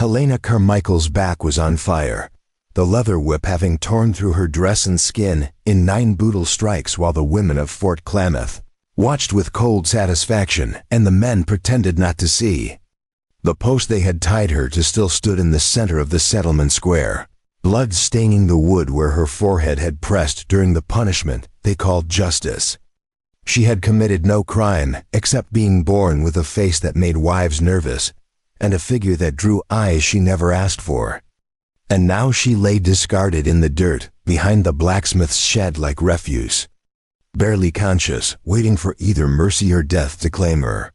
Helena Carmichael's back was on fire, the leather whip having torn through her dress and skin in 9 brutal strikes, while the women of Fort Klamath watched with cold satisfaction, and the men pretended not to see. The post they had tied her to still stood in the center of the settlement square, blood staining the wood where her forehead had pressed during the punishment they called justice. She had committed no crime except being born with a face that made wives nervous and a figure that drew eyes she never asked for. And now she lay discarded in the dirt behind the blacksmith's shed like refuse, barely conscious, waiting for either mercy or death to claim her.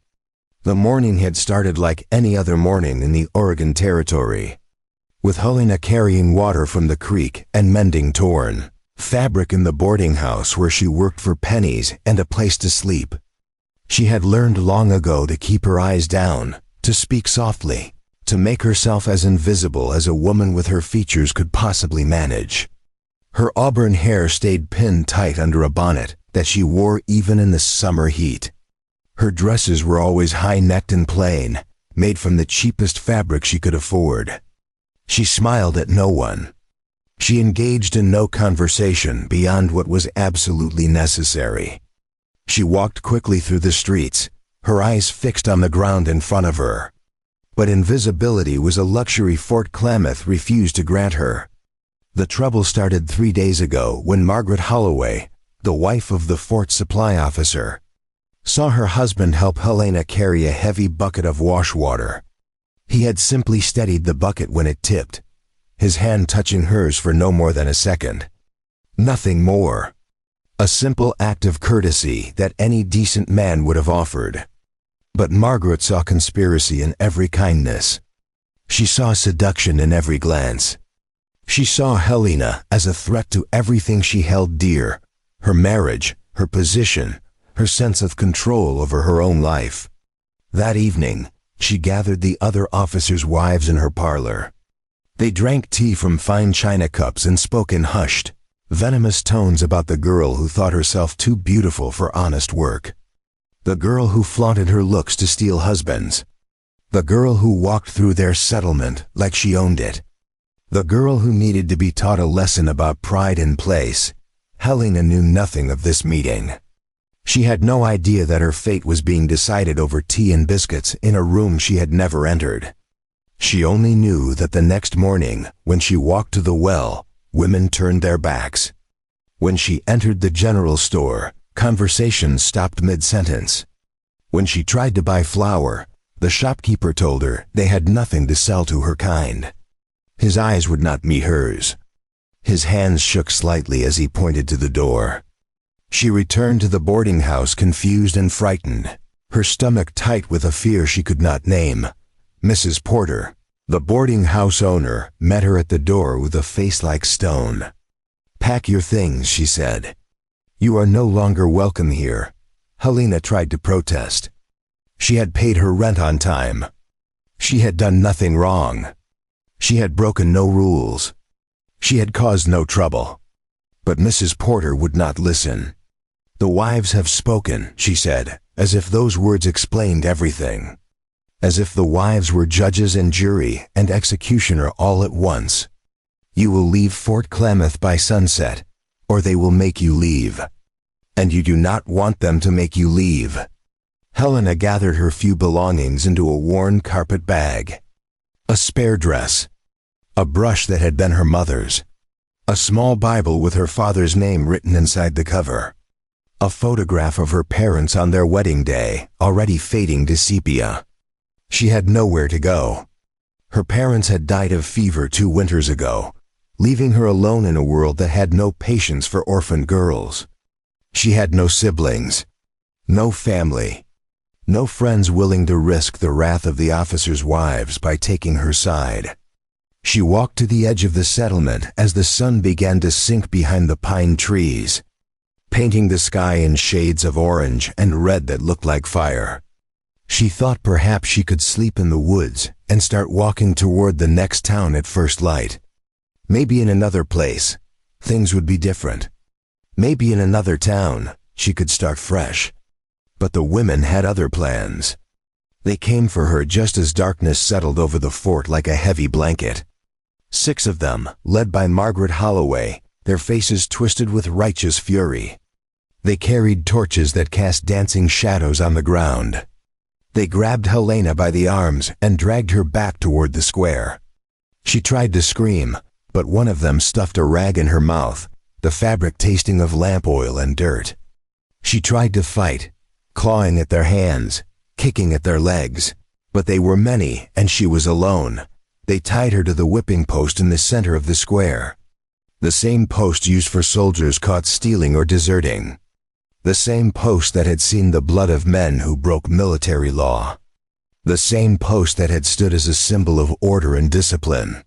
The morning had started like any other morning in the Oregon Territory, with Helena carrying water from the creek and mending torn fabric in the boarding house where she worked for pennies and a place to sleep. She had learned long ago to keep her eyes down, to speak softly, to make herself as invisible as a woman with her features could possibly manage. Her auburn hair stayed pinned tight under a bonnet that she wore even in the summer heat. Her dresses were always high-necked and plain, made from the cheapest fabric she could afford. She smiled at no one. She engaged in no conversation beyond what was absolutely necessary. She walked quickly through the streets, her eyes fixed on the ground in front of her. But invisibility was a luxury Fort Klamath refused to grant her. The trouble started 3 days ago when Margaret Holloway, the wife of the fort supply officer, saw her husband help Helena carry a heavy bucket of wash water. He had simply steadied the bucket when it tipped, his hand touching hers for no more than a second. Nothing more. A simple act of courtesy that any decent man would have offered. But Margaret saw conspiracy in every kindness. She saw seduction in every glance. She saw Helena as a threat to everything she held dear, her marriage, her position, her sense of control over her own life. That evening, she gathered the other officers' wives in her parlor. They drank tea from fine china cups and spoke in hushed, venomous tones about the girl who thought herself too beautiful for honest work. The girl who flaunted her looks to steal husbands. The girl who walked through their settlement like she owned it. The girl who needed to be taught a lesson about pride and place. Helena knew nothing of this meeting. She had no idea that her fate was being decided over tea and biscuits in a room she had never entered. She only knew that the next morning, when she walked to the well, women turned their backs. When she entered the general store, conversation stopped mid-sentence. When she tried to buy flour, the shopkeeper told her they had nothing to sell to her kind. His eyes would not meet hers. His hands shook slightly as he pointed to the door. She returned to the boarding house confused and frightened, her stomach tight with a fear she could not name. Mrs. Porter, the boarding house owner, met her at the door with a face like stone. "Pack your things," she said. "You are no longer welcome here." Helena tried to protest. She had paid her rent on time. She had done nothing wrong. She had broken no rules. She had caused no trouble. But Mrs. Porter would not listen. "The wives have spoken," she said, as if those words explained everything. As if the wives were judges and jury and executioner all at once. "You will leave Fort Klamath by sunset, or they will make you leave. And you do not want them to make you leave." Helena gathered her few belongings into a worn carpet bag. A spare dress. A brush that had been her mother's. A small Bible with her father's name written inside the cover. A photograph of her parents on their wedding day, already fading to sepia. She had nowhere to go. Her parents had died of fever 2 winters ago, leaving her alone in a world that had no patience for orphaned girls. She had no siblings, no family, no friends willing to risk the wrath of the officers' wives by taking her side. She walked to the edge of the settlement as the sun began to sink behind the pine trees, painting the sky in shades of orange and red that looked like fire. She thought perhaps she could sleep in the woods and start walking toward the next town at first light. Maybe in another place, things would be different. Maybe in another town, she could start fresh. But the women had other plans. They came for her just as darkness settled over the fort like a heavy blanket. 6 of them, led by Margaret Holloway, their faces twisted with righteous fury. They carried torches that cast dancing shadows on the ground. They grabbed Helena by the arms and dragged her back toward the square. She tried to scream, but one of them stuffed a rag in her mouth, the fabric tasting of lamp oil and dirt. She tried to fight, clawing at their hands, kicking at their legs, but they were many and she was alone. They tied her to the whipping post in the center of the square. The same post used for soldiers caught stealing or deserting. The same post that had seen the blood of men who broke military law. The same post that had stood as a symbol of order and discipline.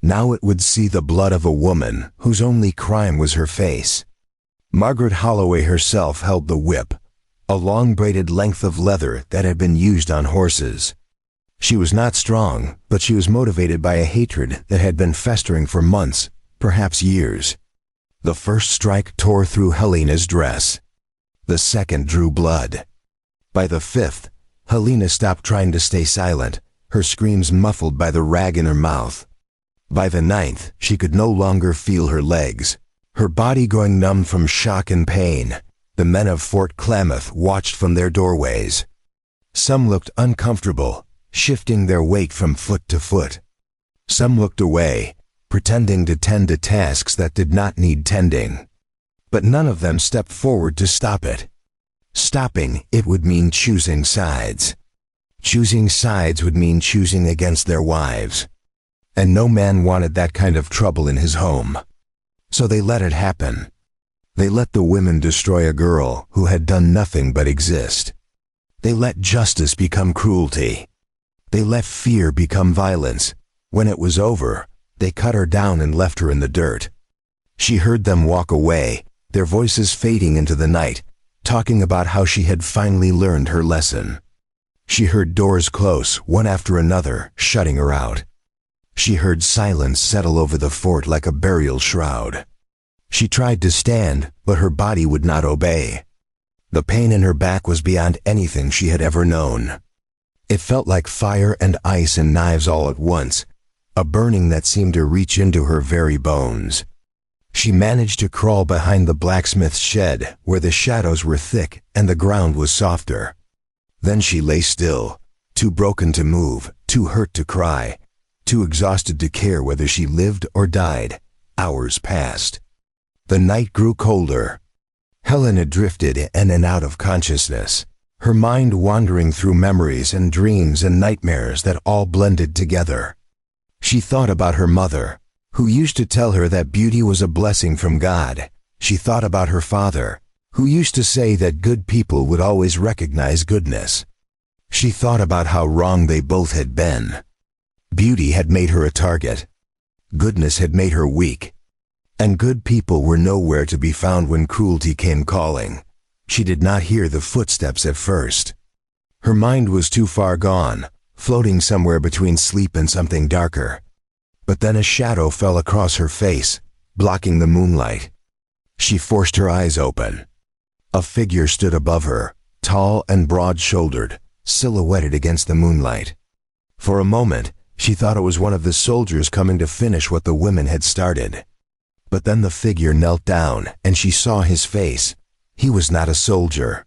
Now it would see the blood of a woman whose only crime was her face. Margaret Holloway herself held the whip, a long braided length of leather that had been used on horses. She was not strong, but she was motivated by a hatred that had been festering for months, perhaps years. The first strike tore through Helena's dress. The second drew blood. By the 5th, Helena stopped trying to stay silent, her screams muffled by the rag in her mouth. By the 9th, she could no longer feel her legs, her body going numb from shock and pain. The men of Fort Klamath watched from their doorways. Some looked uncomfortable, shifting their weight from foot to foot. Some looked away, pretending to tend to tasks that did not need tending. But none of them stepped forward to stop it. Stopping it would mean choosing sides. Choosing sides would mean choosing against their wives. And no man wanted that kind of trouble in his home. So they let it happen. They let the women destroy a girl who had done nothing but exist. They let justice become cruelty. They let fear become violence. When it was over, they cut her down and left her in the dirt. She heard them walk away, their voices fading into the night, talking about how she had finally learned her lesson. She heard doors close, one after another, shutting her out. She heard silence settle over the fort like a burial shroud. She tried to stand, but her body would not obey. The pain in her back was beyond anything she had ever known. It felt like fire and ice and knives all at once, a burning that seemed to reach into her very bones. She managed to crawl behind the blacksmith's shed, where the shadows were thick and the ground was softer. Then she lay still, too broken to move, too hurt to cry, too exhausted to care whether she lived or died. Hours passed. The night grew colder. Helena drifted in and out of consciousness, her mind wandering through memories and dreams and nightmares that all blended together. She thought about her mother, who used to tell her that beauty was a blessing from God. She thought about her father, who used to say that good people would always recognize goodness. She thought about how wrong they both had been. Beauty had made her a target. Goodness had made her weak. And good people were nowhere to be found when cruelty came calling. She did not hear the footsteps at first. Her mind was too far gone, floating somewhere between sleep and something darker. But then a shadow fell across her face, blocking the moonlight. She forced her eyes open. A figure stood above her, tall and broad-shouldered, silhouetted against the moonlight. For a moment, she thought it was one of the soldiers coming to finish what the women had started. But then the figure knelt down, and she saw his face. He was not a soldier.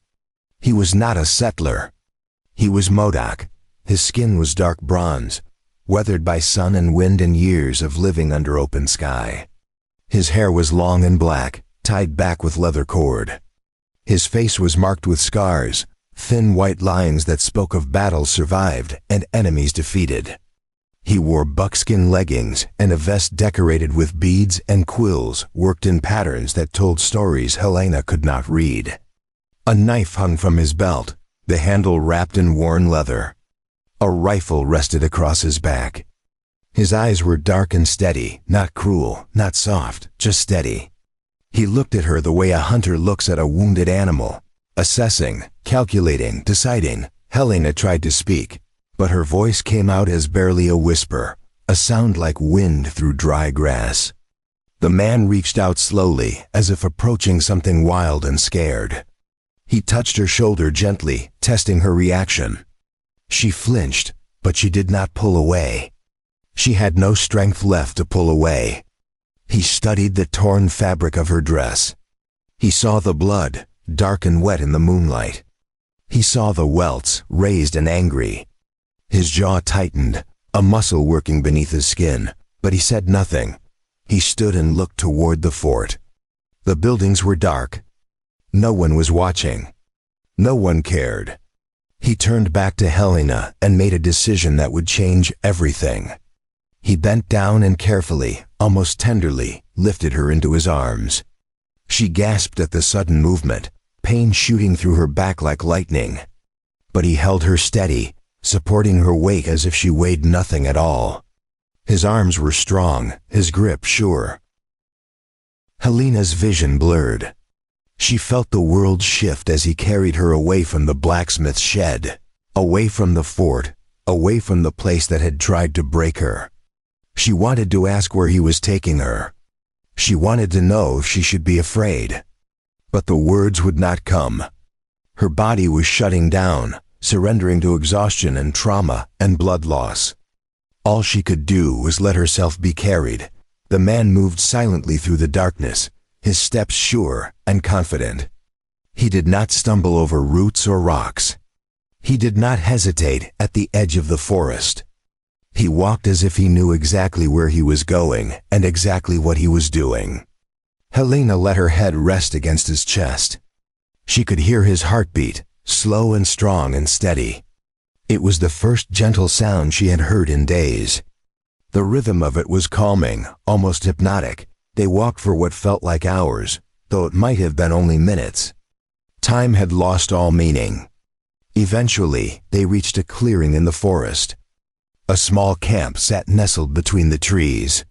He was not a settler. He was Modoc. His skin was dark bronze, weathered by sun and wind and years of living under open sky. His hair was long and black, tied back with leather cord. His face was marked with scars, thin white lines that spoke of battles survived and enemies defeated. He wore buckskin leggings and a vest decorated with beads and quills worked in patterns that told stories Helena could not read. A knife hung from his belt, the handle wrapped in worn leather. A rifle rested across his back. His eyes were dark and steady, not cruel, not soft, just steady. He looked at her the way a hunter looks at a wounded animal, assessing, calculating, deciding. Helena tried to speak, but her voice came out as barely a whisper, a sound like wind through dry grass. The man reached out slowly, as if approaching something wild and scared. He touched her shoulder gently, testing her reaction. She flinched, but she did not pull away. She had no strength left to pull away. He studied the torn fabric of her dress. He saw the blood, dark and wet in the moonlight. He saw the welts, raised and angry. His jaw tightened, a muscle working beneath his skin, but he said nothing. He stood and looked toward the fort. The buildings were dark. No one was watching. No one cared. He turned back to Helena and made a decision that would change everything. He bent down and carefully, almost tenderly, lifted her into his arms. She gasped at the sudden movement, pain shooting through her back like lightning. But he held her steady, supporting her weight as if she weighed nothing at all. His arms were strong, his grip sure. Helena's vision blurred. She felt the world shift as he carried her away from the blacksmith's shed, away from the fort, away from the place that had tried to break her. She wanted to ask where he was taking her. She wanted to know if she should be afraid. But the words would not come. Her body was shutting down, surrendering to exhaustion and trauma and blood loss. All she could do was let herself be carried. The man moved silently through the darkness, his steps sure and confident. He did not stumble over roots or rocks. He did not hesitate at the edge of the forest. He walked as if he knew exactly where he was going and exactly what he was doing. Helena let her head rest against his chest. She could hear his heartbeat, slow and strong and steady. It was the first gentle sound she had heard in days. The rhythm of it was calming, almost hypnotic. They walked for what felt like hours, though it might have been only minutes. Time had lost all meaning. Eventually, they reached a clearing in the forest. A small camp sat nestled between the trees.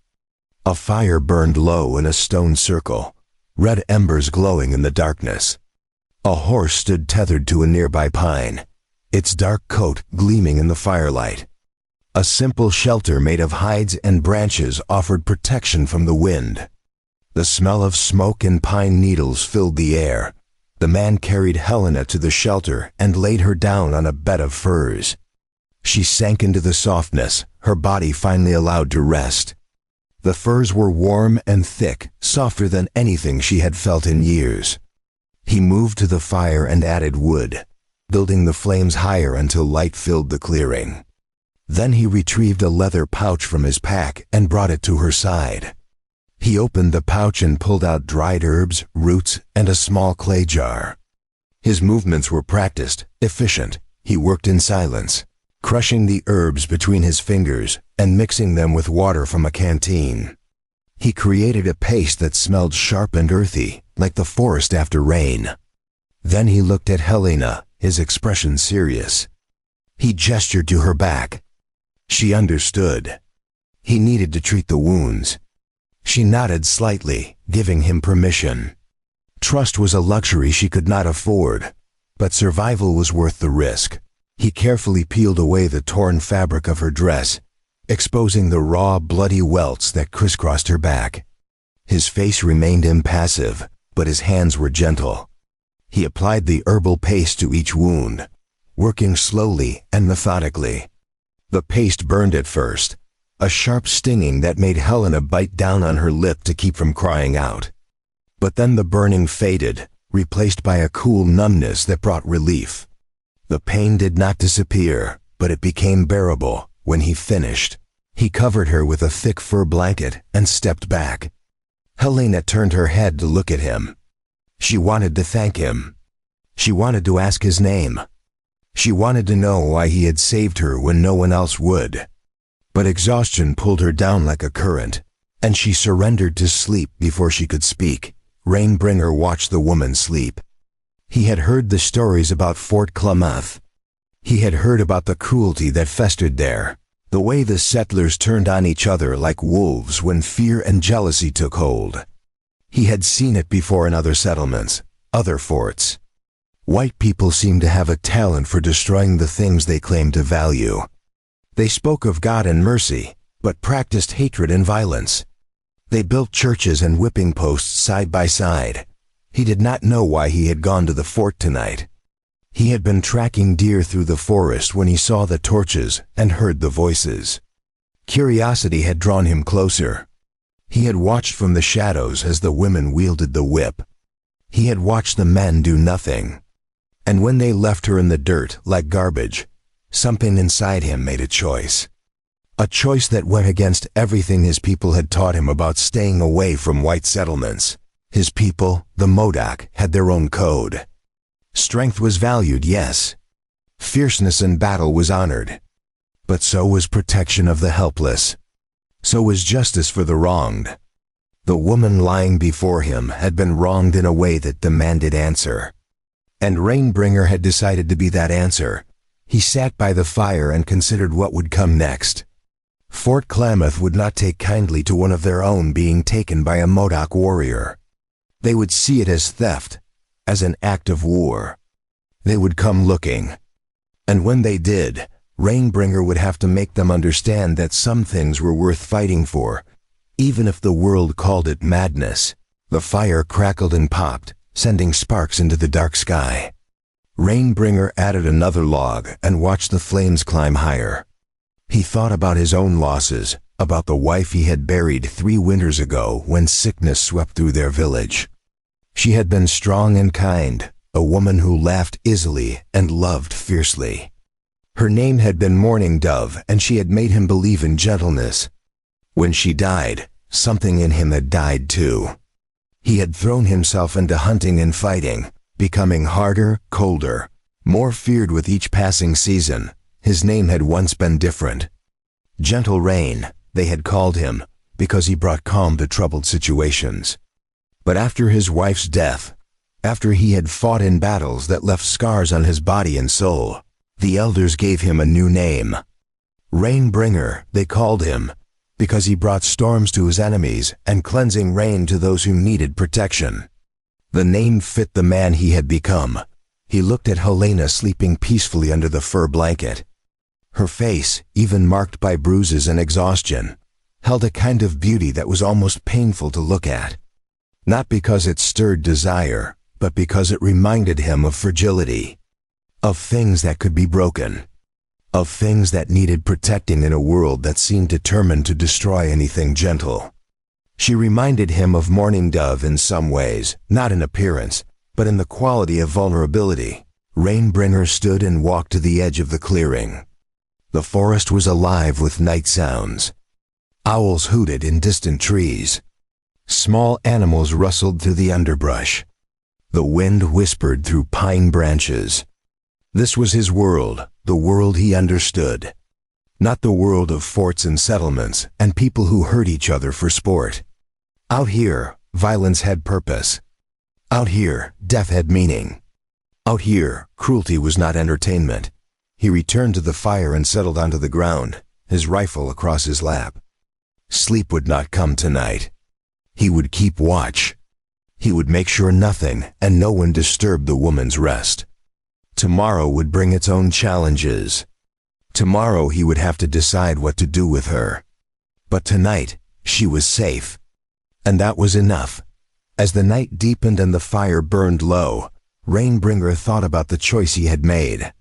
A fire burned low in a stone circle, red embers glowing in the darkness. A horse stood tethered to a nearby pine, its dark coat gleaming in the firelight. A simple shelter made of hides and branches offered protection from the wind. The smell of smoke and pine needles filled the air. The man carried Helena to the shelter and laid her down on a bed of furs. She sank into the softness, her body finally allowed to rest. The furs were warm and thick, softer than anything she had felt in years. He moved to the fire and added wood, building the flames higher until light filled the clearing. Then he retrieved a leather pouch from his pack and brought it to her side. He opened the pouch and pulled out dried herbs, roots, and a small clay jar. His movements were practiced, efficient. He worked in silence, crushing the herbs between his fingers and mixing them with water from a canteen. He created a paste that smelled sharp and earthy, like the forest after rain. Then he looked at Helena, his expression serious. He gestured to her back. She understood. He needed to treat the wounds. She nodded slightly, giving him permission. Trust was a luxury she could not afford, but survival was worth the risk. He carefully peeled away the torn fabric of her dress, exposing the raw, bloody welts that crisscrossed her back. His face remained impassive, but his hands were gentle. He applied the herbal paste to each wound, working slowly and methodically. The paste burned at first, a sharp stinging that made Helena bite down on her lip to keep from crying out. But then the burning faded, replaced by a cool numbness that brought relief. The pain did not disappear, but it became bearable. When he finished, he covered her with a thick fur blanket and stepped back. Helena turned her head to look at him. She wanted to thank him. She wanted to ask his name. She wanted to know why he had saved her when no one else would. But exhaustion pulled her down like a current, and she surrendered to sleep before she could speak. Rainbringer watched the woman sleep. He had heard the stories about Fort Klamath. He had heard about the cruelty that festered there, the way the settlers turned on each other like wolves when fear and jealousy took hold. He had seen it before in other settlements, other forts. White people seemed to have a talent for destroying the things they claimed to value. They spoke of God and mercy, but practiced hatred and violence. They built churches and whipping posts side by side. He did not know why he had gone to the fort tonight. He had been tracking deer through the forest when he saw the torches and heard the voices. Curiosity had drawn him closer. He had watched from the shadows as the women wielded the whip. He had watched the men do nothing. And when they left her in the dirt like garbage, something inside him made a choice. A choice that went against everything his people had taught him about staying away from white settlements. His people, the Modoc, had their own code. Strength was valued, yes. Fierceness in battle was honored. But so was protection of the helpless. So was justice for the wronged. The woman lying before him had been wronged in a way that demanded answer. And Rainbringer had decided to be that answer. He sat by the fire and considered what would come next. Fort Klamath would not take kindly to one of their own being taken by a Modoc warrior. They would see it as theft, as an act of war. They would come looking. And when they did, Rainbringer would have to make them understand that some things were worth fighting for, even if the world called it madness. The fire crackled and popped, sending sparks into the dark sky. Rainbringer added another log and watched the flames climb higher. He thought about his own losses, about the wife he had buried 3 winters ago when sickness swept through their village. She had been strong and kind, a woman who laughed easily and loved fiercely. Her name had been Mourning Dove, and she had made him believe in gentleness. When she died, something in him had died too. He had thrown himself into hunting and fighting, becoming harder, colder, more feared with each passing season. His name had once been different. Gentle Rain, they had called him, because he brought calm to troubled situations. But after his wife's death, after he had fought in battles that left scars on his body and soul, the elders gave him a new name. Rainbringer, they called him, because he brought storms to his enemies and cleansing rain to those who needed protection. The name fit the man he had become. He looked at Helena sleeping peacefully under the fur blanket. Her face, even marked by bruises and exhaustion, held a kind of beauty that was almost painful to look at. Not because it stirred desire, but because it reminded him of fragility, of things that could be broken, of things that needed protecting in a world that seemed determined to destroy anything gentle. She reminded him of Mourning Dove in some ways, not in appearance, but in the quality of vulnerability. Rainbringer stood and walked to the edge of the clearing. The forest was alive with night sounds. Owls hooted in distant trees. Small animals rustled through the underbrush. The wind whispered through pine branches. This was his world, the world he understood. Not the world of forts and settlements and people who hurt each other for sport. Out here, violence had purpose. Out here, death had meaning. Out here, cruelty was not entertainment. He returned to the fire and settled onto the ground, his rifle across his lap. Sleep would not come tonight. He would keep watch. He would make sure nothing and no one disturbed the woman's rest. Tomorrow would bring its own challenges. Tomorrow he would have to decide what to do with her. But tonight, she was safe. And that was enough. As the night deepened and the fire burned low, Rainbringer thought about the choice he had made.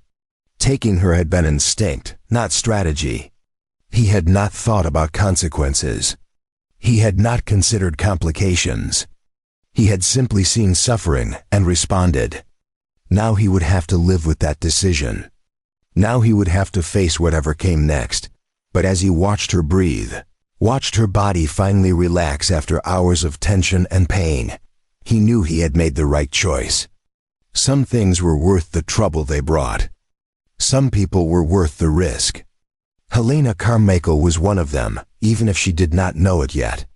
Taking her had been instinct, not strategy. He had not thought about consequences. He had not considered complications. He had simply seen suffering and responded. Now he would have to live with that decision. Now he would have to face whatever came next. But as he watched her breathe, watched her body finally relax after hours of tension and pain, he knew he had made the right choice. Some things were worth the trouble they brought. Some people were worth the risk. Helena Carmichael was one of them, even if she did not know it yet.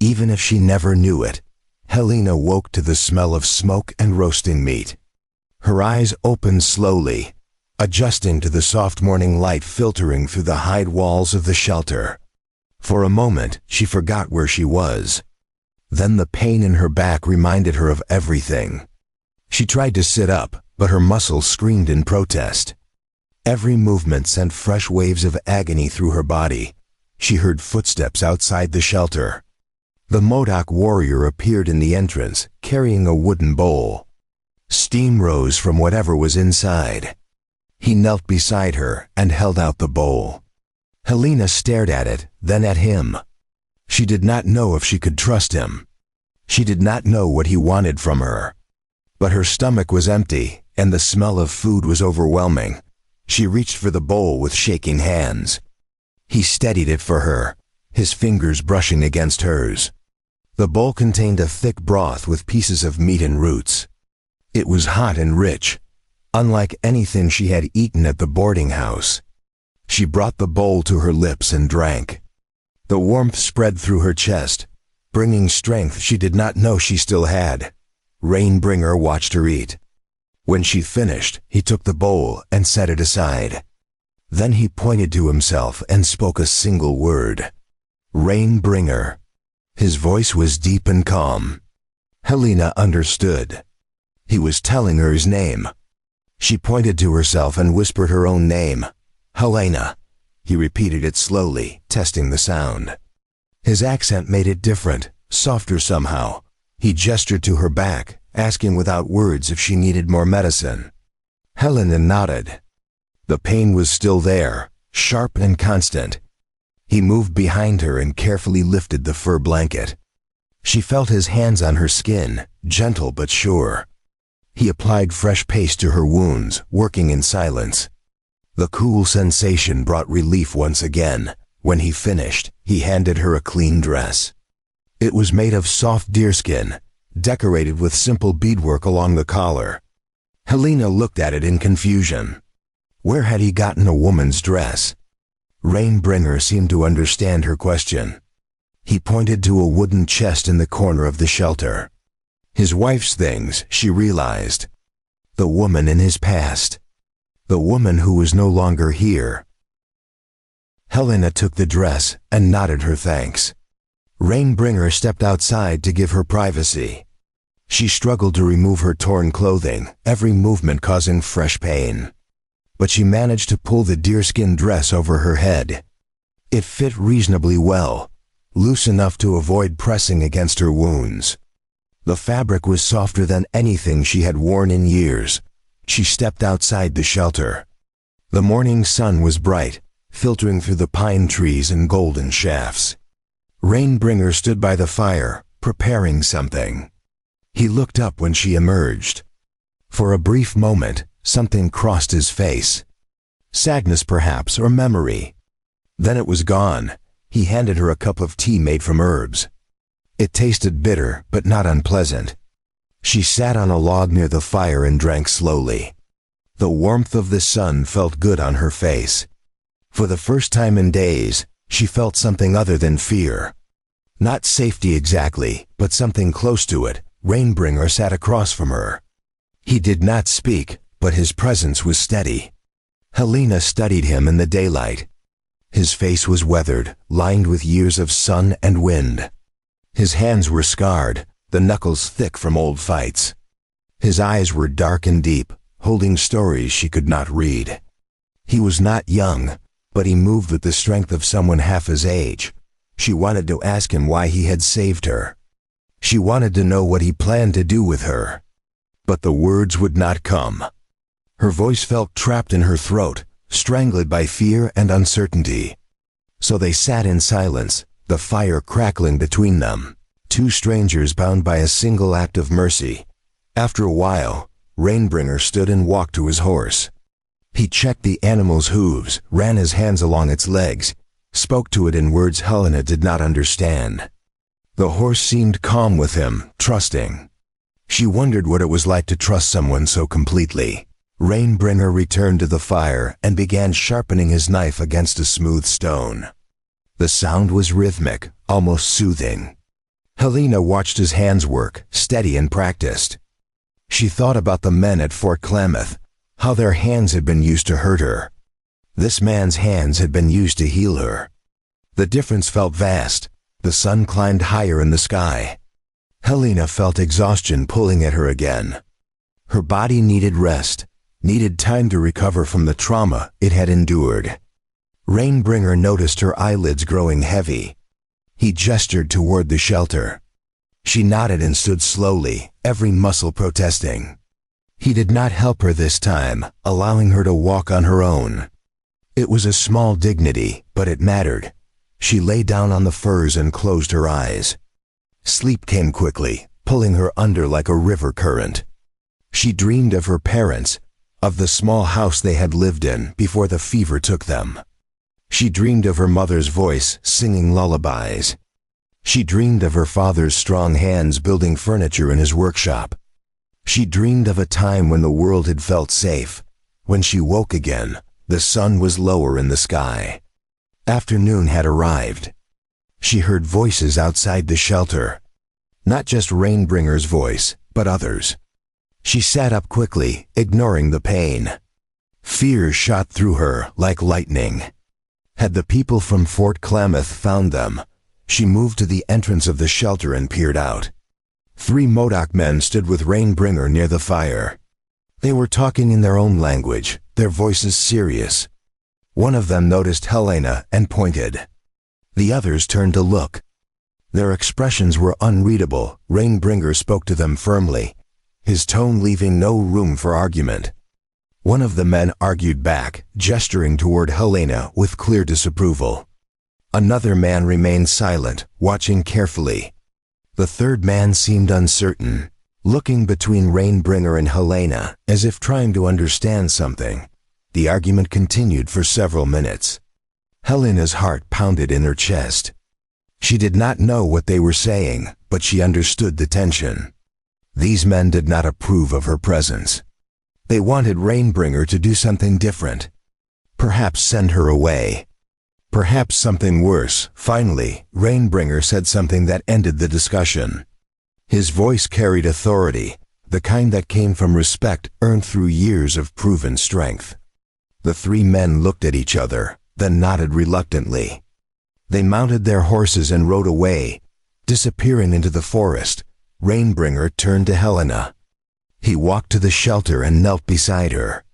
Even if she never knew it, Helena woke to the smell of smoke and roasting meat. Her eyes opened slowly, adjusting to the soft morning light filtering through the hide walls of the shelter. For a moment, she forgot where she was. Then the pain in her back reminded her of everything. She tried to sit up, but her muscles screamed in protest. Every movement sent fresh waves of agony through her body. She heard footsteps outside the shelter. The Modoc warrior appeared in the entrance, carrying a wooden bowl. Steam rose from whatever was inside. He knelt beside her and held out the bowl. Helena stared at it, then at him. She did not know if she could trust him. She did not know what he wanted from her. But her stomach was empty, and the smell of food was overwhelming. She reached for the bowl with shaking hands. He steadied it for her, his fingers brushing against hers. The bowl contained a thick broth with pieces of meat and roots. It was hot and rich, unlike anything she had eaten at the boarding house. She brought the bowl to her lips and drank. The warmth spread through her chest, bringing strength she did not know she still had. Rainbringer watched her eat. When she finished, he took the bowl and set it aside. Then he pointed to himself and spoke a single word. Rainbringer. His voice was deep and calm. Helena understood. He was telling her his name. She pointed to herself and whispered her own name. Helena. He repeated it slowly, testing the sound. His accent made it different, softer somehow. He gestured to her back, asking without words if she needed more medicine. Helena nodded. The pain was still there, sharp and constant. He moved behind her and carefully lifted the fur blanket. She felt his hands on her skin, gentle but sure. He applied fresh paste to her wounds, working in silence. The cool sensation brought relief once again. When he finished, he handed her a clean dress. It was made of soft deerskin, decorated with simple beadwork along the collar. Helena looked at it in confusion. Where had he gotten a woman's dress? Rainbringer seemed to understand her question. He pointed to a wooden chest in the corner of the shelter. His wife's things, she realized. The woman in his past. The woman who was no longer here. Helena took the dress and nodded her thanks. Rainbringer stepped outside to give her privacy. She struggled to remove her torn clothing, every movement causing fresh pain. But she managed to pull the deerskin dress over her head. It fit reasonably well, loose enough to avoid pressing against her wounds. The fabric was softer than anything she had worn in years. She stepped outside the shelter. The morning sun was bright, filtering through the pine trees in golden shafts. Rainbringer stood by the fire, preparing something. He looked up when she emerged. For a brief moment, something crossed his face. Sadness perhaps, or memory. Then it was gone. He handed her a cup of tea made from herbs. It tasted bitter, but not unpleasant. She sat on a log near the fire and drank slowly. The warmth of the sun felt good on her face. For the first time in days, she felt something other than fear. Not safety exactly, but something close to it. Rainbringer sat across from her. He did not speak, but his presence was steady. Helena studied him in the daylight. His face was weathered, lined with years of sun and wind. His hands were scarred, the knuckles thick from old fights. His eyes were dark and deep, holding stories she could not read. He was not young, but he moved with the strength of someone half his age. She wanted to ask him why he had saved her. She wanted to know what he planned to do with her. But the words would not come. Her voice felt trapped in her throat, strangled by fear and uncertainty. So they sat in silence, the fire crackling between them. Two strangers bound by a single act of mercy. After a while, Rainbringer stood and walked to his horse. He checked the animal's hooves, ran his hands along its legs, spoke to it in words Helena did not understand. The horse seemed calm with him, trusting. She wondered what it was like to trust someone so completely. Rainbringer returned to the fire and began sharpening his knife against a smooth stone. The sound was rhythmic, almost soothing. Helena watched his hands work, steady and practiced. She thought about the men at Fort Klamath, how their hands had been used to hurt her. This man's hands had been used to heal her. The difference felt vast. The sun climbed higher in the sky. Helena felt exhaustion pulling at her again. Her body needed rest, needed time to recover from the trauma it had endured. Rainbringer noticed her eyelids growing heavy. He gestured toward the shelter. She nodded and stood slowly, every muscle protesting. He did not help her this time, allowing her to walk on her own. It was a small dignity, but it mattered. She lay down on the furs and closed her eyes. Sleep came quickly, pulling her under like a river current. She dreamed of her parents, of the small house they had lived in before the fever took them. She dreamed of her mother's voice singing lullabies. She dreamed of her father's strong hands building furniture in his workshop. She dreamed of a time when the world had felt safe. When she woke again, the sun was lower in the sky. Afternoon had arrived. She heard voices outside the shelter. Not just Rainbringer's voice, but others. She sat up quickly, ignoring the pain. Fear shot through her like lightning. Had the people from Fort Klamath found them? She moved to the entrance of the shelter and peered out. 3 Modoc men stood with Rainbringer near the fire. They were talking in their own language, their voices serious. One of them noticed Helena and pointed. The others turned to look. Their expressions were unreadable. Rainbringer spoke to them firmly, his tone leaving no room for argument. One of the men argued back, gesturing toward Helena with clear disapproval. Another man remained silent, watching carefully. The third man seemed uncertain, looking between Rainbringer and Helena, as if trying to understand something. The argument continued for several minutes. Helena's heart pounded in her chest. She did not know what they were saying, but she understood the tension. These men did not approve of her presence. They wanted Rainbringer to do something different. Perhaps send her away. Perhaps something worse. Finally, Rainbringer said something that ended the discussion. His voice carried authority, the kind that came from respect earned through years of proven strength. The 3 men looked at each other, then nodded reluctantly. They mounted their horses and rode away, disappearing into the forest. Rainbringer turned to Helena. He walked to the shelter and knelt beside her.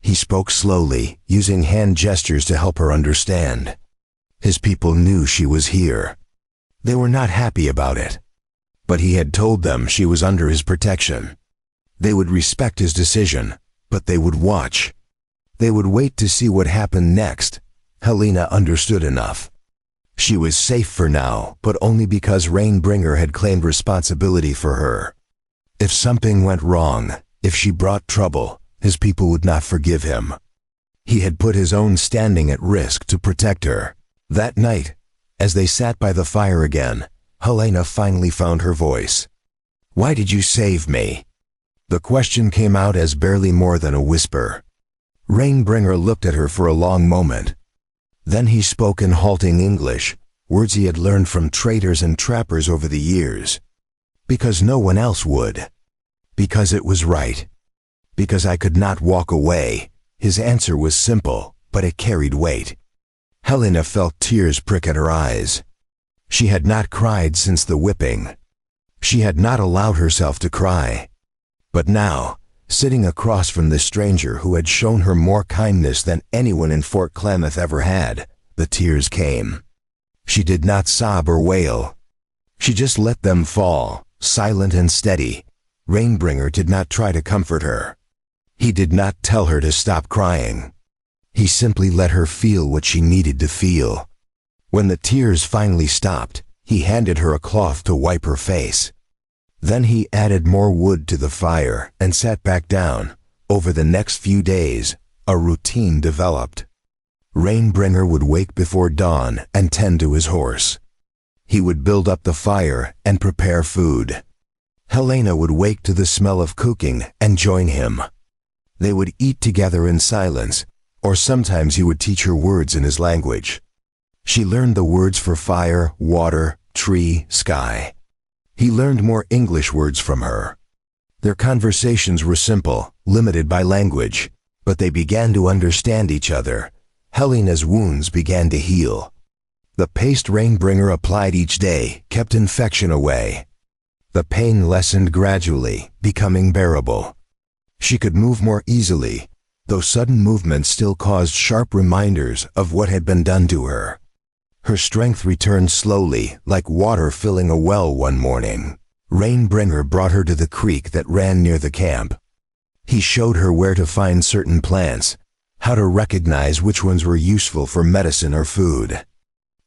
He spoke slowly, using hand gestures to help her understand. His people knew she was here. They were not happy about it. But he had told them she was under his protection. They would respect his decision, but they would watch. They would wait to see what happened next. Helena understood enough. She was safe for now, but only because Rainbringer had claimed responsibility for her. If something went wrong, if she brought trouble, his people would not forgive him. He had put his own standing at risk to protect her. That night, as they sat by the fire again, Helena finally found her voice. "Why did you save me?" The question came out as barely more than a whisper. Rainbringer looked at her for a long moment. Then he spoke in halting English, words he had learned from traders and trappers over the years. "Because no one else would. Because it was right. Because I could not walk away." His answer was simple, but it carried weight. Helena felt tears prick at her eyes. She had not cried since the whipping. She had not allowed herself to cry. But now, sitting across from the stranger who had shown her more kindness than anyone in Fort Klamath ever had, the tears came. She did not sob or wail. She just let them fall, silent and steady. Rainbringer did not try to comfort her. He did not tell her to stop crying. He simply let her feel what she needed to feel. When the tears finally stopped, he handed her a cloth to wipe her face. Then he added more wood to the fire and sat back down. Over the next few days, a routine developed. Rainbringer would wake before dawn and tend to his horse. He would build up the fire and prepare food. Helena would wake to the smell of cooking and join him. They would eat together in silence, or sometimes he would teach her words in his language. She learned the words for fire, water, tree, sky. He learned more English words from her. Their conversations were simple, limited by language, but they began to understand each other. Helena's wounds began to heal. The paste Rainbringer applied each day kept infection away. The pain lessened gradually, becoming bearable. She could move more easily, though sudden movements still caused sharp reminders of what had been done to her. Her strength returned slowly, like water filling a well one morning. Rainbringer brought her to the creek that ran near the camp. He showed her where to find certain plants, how to recognize which ones were useful for medicine or food.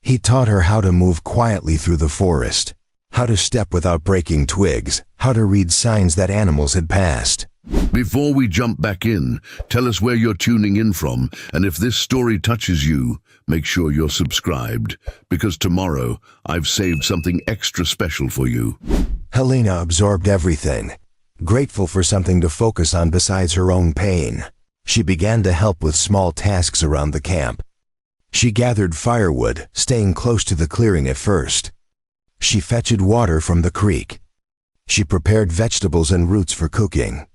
He taught her how to move quietly through the forest, how to step without breaking twigs, how to read signs that animals had passed. Before we jump back in, tell us where you're tuning in from, and if this story touches you, make sure you're subscribed, because tomorrow I've saved something extra special for you. Helena absorbed everything, grateful for something to focus on besides her own pain. She began to help with small tasks around the camp. She gathered firewood, staying close to the clearing at first. She fetched water from the creek. She prepared vegetables and roots for cooking.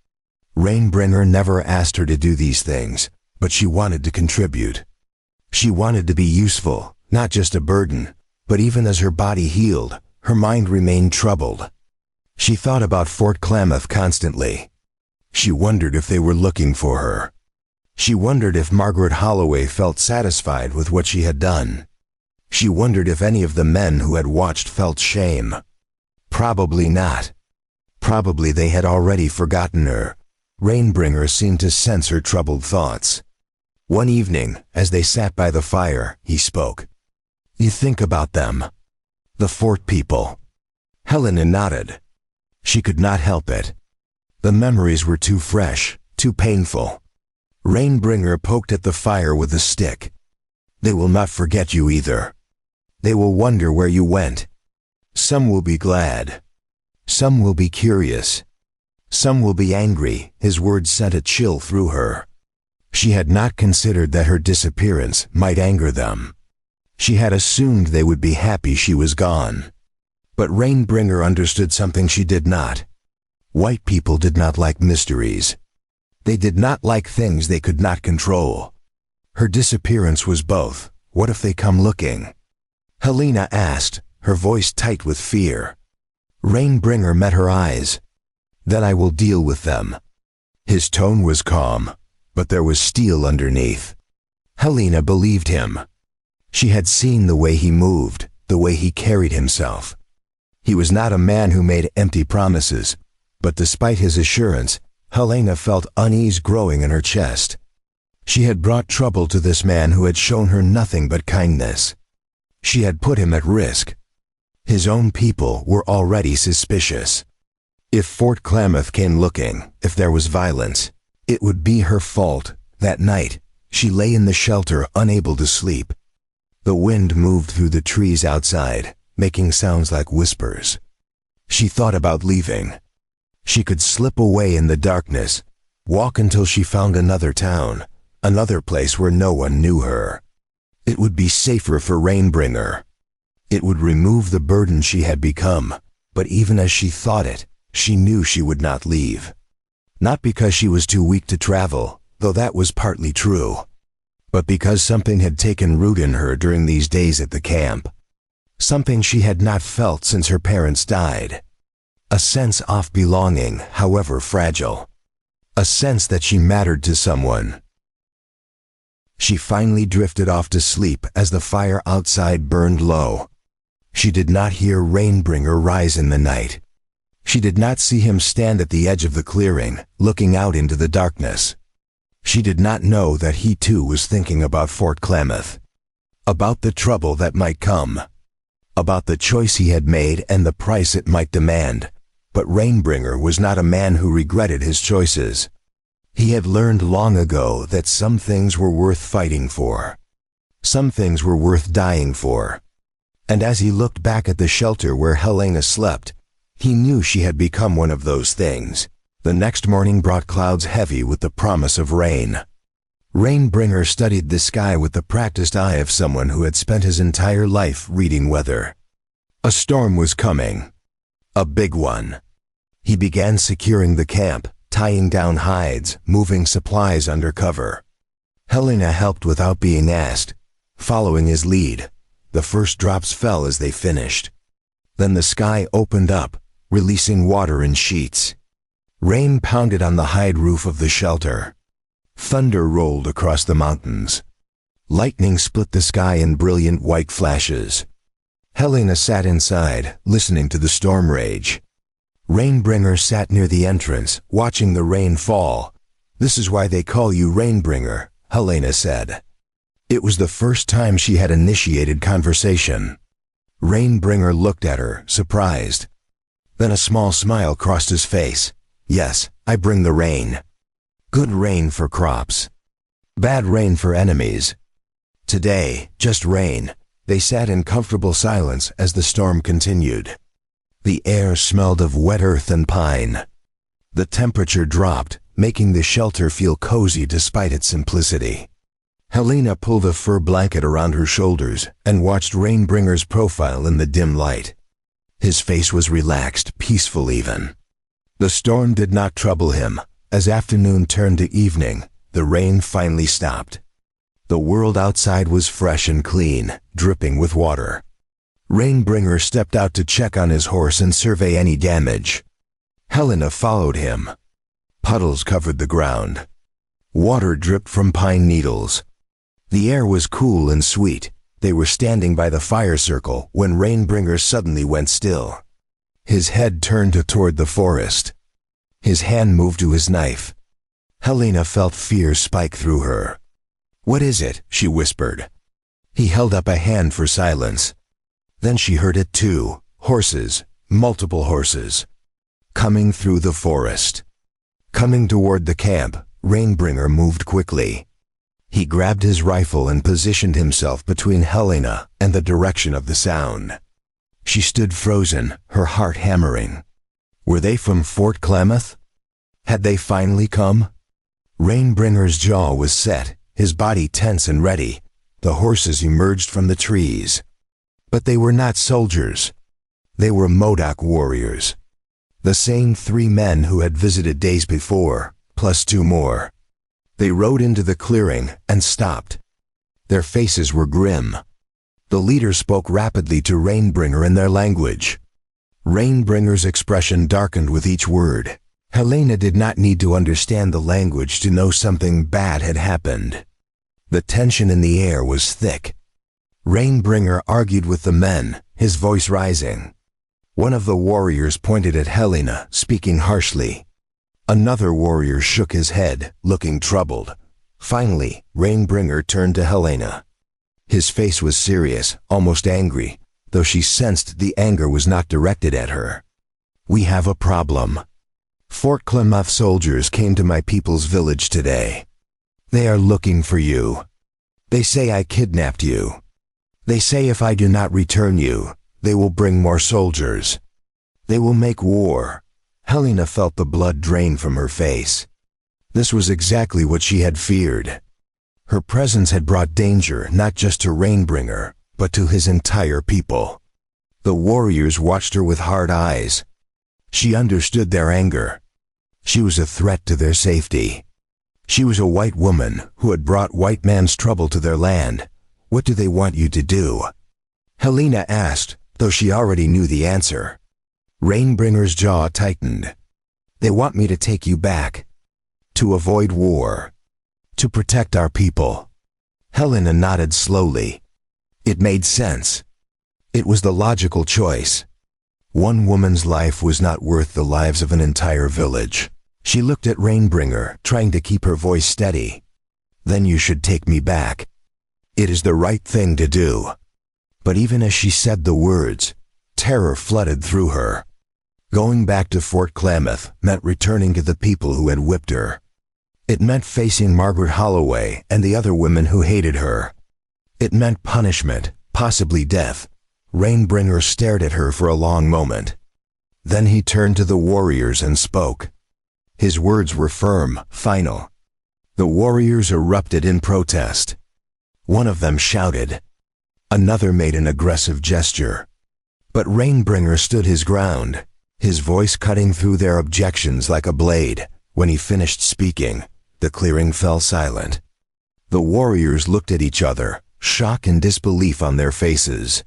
Rainbringer never asked her to do these things, but she wanted to contribute. She wanted to be useful, not just a burden, but even as her body healed, her mind remained troubled. She thought about Fort Klamath constantly. She wondered if they were looking for her. She wondered if Margaret Holloway felt satisfied with what she had done. She wondered if any of the men who had watched felt shame. Probably not. Probably they had already forgotten her. Rainbringer seemed to sense her troubled thoughts. One evening, as they sat by the fire, he spoke. "You think about them. The fort people." Helena nodded. She could not help it. The memories were too fresh, too painful. Rainbringer poked at the fire with a stick. "They will not forget you either. They will wonder where you went. Some will be glad. Some will be curious. Some will be angry." His words sent a chill through her. She had not considered that her disappearance might anger them. She had assumed they would be happy she was gone. But Rainbringer understood something she did not. White people did not like mysteries. They did not like things they could not control. Her disappearance was both. What if they come looking? Helena asked, her voice tight with fear. Rainbringer met her eyes. "Then I will deal with them." His tone was calm, but there was steel underneath. Helena believed him. She had seen the way he moved, the way he carried himself. He was not a man who made empty promises, but despite his assurance, Helena felt unease growing in her chest. She had brought trouble to this man who had shown her nothing but kindness. She had put him at risk. His own people were already suspicious. If Fort Klamath came looking, if there was violence, it would be her fault. That night, she lay in the shelter unable to sleep. The wind moved through the trees outside, making sounds like whispers. She thought about leaving. She could slip away in the darkness, walk until she found another town, another place where no one knew her. It would be safer for Rainbringer. It would remove the burden she had become, but even as she thought it, she knew she would not leave. Not because she was too weak to travel, though that was partly true, but because something had taken root in her during these days at the camp. Something she had not felt since her parents died. A sense of belonging, however fragile. A sense that she mattered to someone. She finally drifted off to sleep as the fire outside burned low. She did not hear Rainbringer rise in the night. She did not see him stand at the edge of the clearing, looking out into the darkness. She did not know that he too was thinking about Fort Klamath. About the trouble that might come. About the choice he had made and the price it might demand. But Rainbringer was not a man who regretted his choices. He had learned long ago that some things were worth fighting for. Some things were worth dying for. And as he looked back at the shelter where Helena slept, he knew she had become one of those things. The next morning brought clouds heavy with the promise of rain. Rainbringer studied the sky with the practiced eye of someone who had spent his entire life reading weather. A storm was coming. A big one. He began securing the camp, tying down hides, moving supplies under cover. Helena helped without being asked, following his lead. The first drops fell as they finished. Then the sky opened up, releasing water in sheets. Rain pounded on the hide roof of the shelter. Thunder rolled across the mountains. Lightning split the sky in brilliant white flashes. Helena sat inside, listening to the storm rage. Rainbringer sat near the entrance, watching the rain fall, This is why they call you Rainbringer, Helena said. It was the first time she had initiated conversation. Rainbringer looked at her, surprised. Then a small smile crossed his face. Yes, I bring the rain. Good rain for crops. Bad rain for enemies. Today, just rain. They sat in comfortable silence as the storm continued. The air smelled of wet earth and pine. The temperature dropped, making the shelter feel cozy despite its simplicity. Helena pulled a fur blanket around her shoulders and watched Rainbringer's profile in the dim light. His face was relaxed, peaceful even. The storm did not trouble him. As afternoon turned to evening, the rain finally stopped. The world outside was fresh and clean, dripping with water. Rainbringer stepped out to check on his horse and survey any damage. Helena followed him. Puddles covered the ground. Water dripped from pine needles. The air was cool and sweet. They were standing by the fire circle when Rainbringer suddenly went still. His head turned toward the forest. His hand moved to his knife. Helena felt fear spike through her. "What is it?" she whispered. He held up a hand for silence. Then she heard it too. Horses, multiple horses. Coming through the forest. Coming toward the camp, Rainbringer moved quickly. He grabbed his rifle and positioned himself between Helena and the direction of the sound. She stood frozen, her heart hammering. Were they from Fort Klamath? Had they finally come? Rainbringer's jaw was set, his body tense and ready. The horses emerged from the trees. But they were not soldiers. They were Modoc warriors. The same 3 men who had visited days before, plus 2 more. They rode into the clearing and stopped. Their faces were grim. The leader spoke rapidly to Rainbringer in their language. Rainbringer's expression darkened with each word. Helena did not need to understand the language to know something bad had happened. The tension in the air was thick. Rainbringer argued with the men, his voice rising. One of the warriors pointed at Helena, speaking harshly. Another warrior shook his head, looking troubled. Finally, Rainbringer turned to Helena. His face was serious, almost angry, though she sensed the anger was not directed at her. "We have a problem. Fort Klamath soldiers came to my people's village today. They are looking for you. They say I kidnapped you. They say if I do not return you, they will bring more soldiers. They will make war." Helena felt the blood drain from her face. This was exactly what she had feared. Her presence had brought danger not just to Rainbringer, but to his entire people. The warriors watched her with hard eyes. She understood their anger. She was a threat to their safety. She was a white woman who had brought white man's trouble to their land. "What do they want you to do?" Helena asked, though she already knew the answer. Rainbringer's jaw tightened. "They want me to take you back. To avoid war. To protect our people." Helena nodded slowly. It made sense. It was the logical choice. One woman's life was not worth the lives of an entire village. She looked at Rainbringer, trying to keep her voice steady. "Then you should take me back. It is the right thing to do." But even as she said the words, terror flooded through her. Going back to Fort Klamath meant returning to the people who had whipped her. It meant facing Margaret Holloway and the other women who hated her. It meant punishment, possibly death. Rainbringer stared at her for a long moment. Then he turned to the warriors and spoke. His words were firm, final. The warriors erupted in protest. One of them shouted. Another made an aggressive gesture. But Rainbringer stood his ground, his voice cutting through their objections like a blade. When he finished speaking, the clearing fell silent. The warriors looked at each other, shock and disbelief on their faces.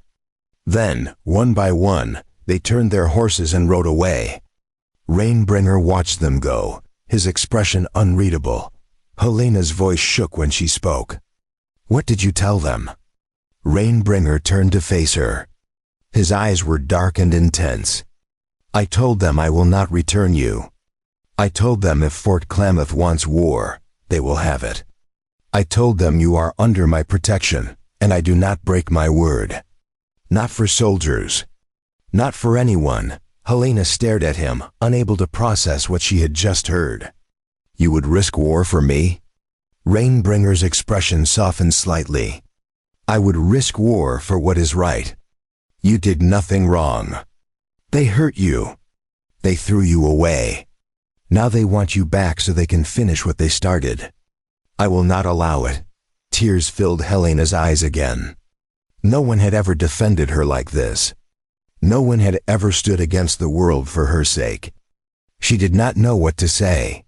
Then, one by one, they turned their horses and rode away. Rainbringer watched them go, his expression unreadable. Helena's voice shook when she spoke. "What did you tell them?" Rainbringer turned to face her. His eyes were dark and intense. "I told them I will not return you. I told them if Fort Klamath wants war, they will have it. I told them you are under my protection, and I do not break my word. Not for soldiers. Not for anyone. Helena stared at him, unable to process what she had just heard. You would risk war for me? Rainbringer's expression softened slightly. I would risk war for what is right. You did nothing wrong. They hurt you. They threw you away. Now they want you back so they can finish what they started. I will not allow it. Tears filled Helena's eyes again. No one had ever defended her like this. No one had ever stood against the world for her sake. She did not know what to say.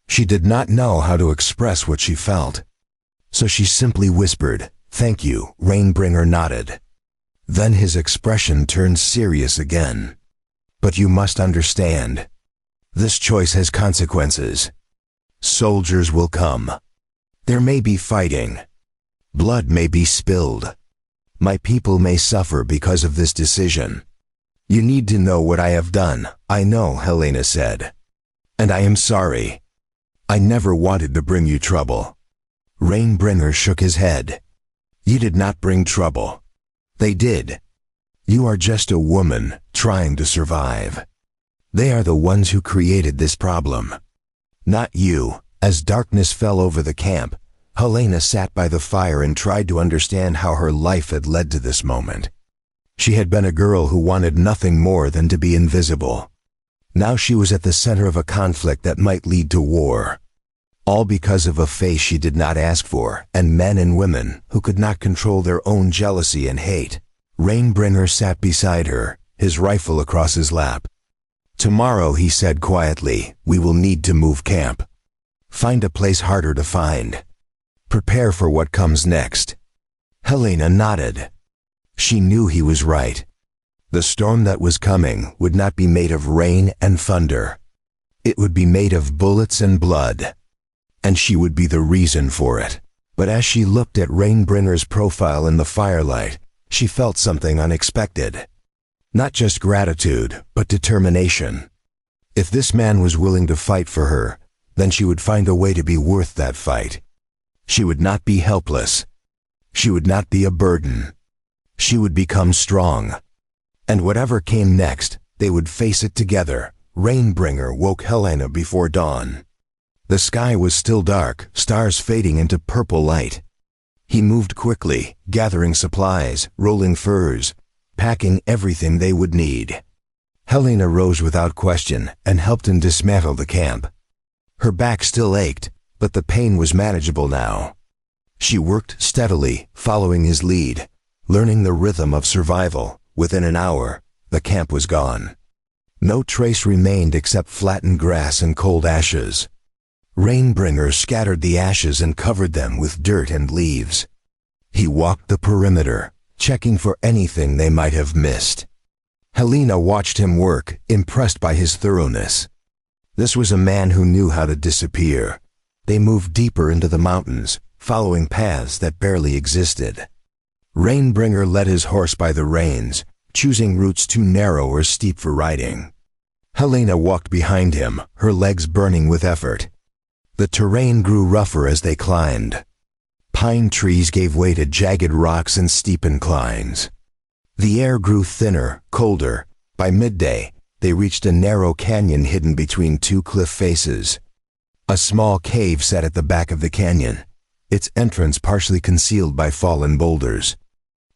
She did not know how to express what she felt. So she simply whispered, "Thank you." Rainbringer nodded. Then his expression turned serious again. But you must understand. This choice has consequences. Soldiers will come. There may be fighting. Blood may be spilled. My people may suffer because of this decision. You need to know what I have done. I know, Helena said. And I am sorry. I never wanted to bring you trouble. Rainbringer shook his head. You did not bring trouble. They did. You are just a woman trying to survive. They are the ones who created this problem. Not you. As darkness fell over the camp, Helena sat by the fire and tried to understand how her life had led to this moment. She had been a girl who wanted nothing more than to be invisible. Now she was at the center of a conflict that might lead to war. All because of a face she did not ask for, and men and women who could not control their own jealousy and hate. Rainbringer sat beside her, his rifle across his lap. Tomorrow, he said quietly, we will need to move camp. Find a place harder to find. Prepare for what comes next. Helena nodded. She knew he was right. The storm that was coming would not be made of rain and thunder. It would be made of bullets and blood. And she would be the reason for it. But as she looked at Rainbringer's profile in the firelight, she felt something unexpected. Not just gratitude, but determination. If this man was willing to fight for her, then she would find a way to be worth that fight. She would not be helpless. She would not be a burden. She would become strong. And whatever came next, they would face it together. Rainbringer woke Helena before dawn. The sky was still dark, stars fading into purple light. He moved quickly, gathering supplies, rolling furs, packing everything they would need. Helena rose without question and helped him dismantle the camp. Her back still ached, but the pain was manageable now. She worked steadily, following his lead, learning the rhythm of survival. Within an hour, the camp was gone. No trace remained except flattened grass and cold ashes. Rainbringer scattered the ashes and covered them with dirt and leaves. He walked the perimeter, checking for anything they might have missed. Helena watched him work, impressed by his thoroughness. This was a man who knew how to disappear. They moved deeper into the mountains, following paths that barely existed. Rainbringer led his horse by the reins, choosing routes too narrow or steep for riding. Helena walked behind him, her legs burning with effort. The terrain grew rougher as they climbed. Pine trees gave way to jagged rocks and steep inclines. The air grew thinner, colder. By midday, they reached a narrow canyon hidden between two cliff faces. A small cave sat at the back of the canyon, its entrance partially concealed by fallen boulders.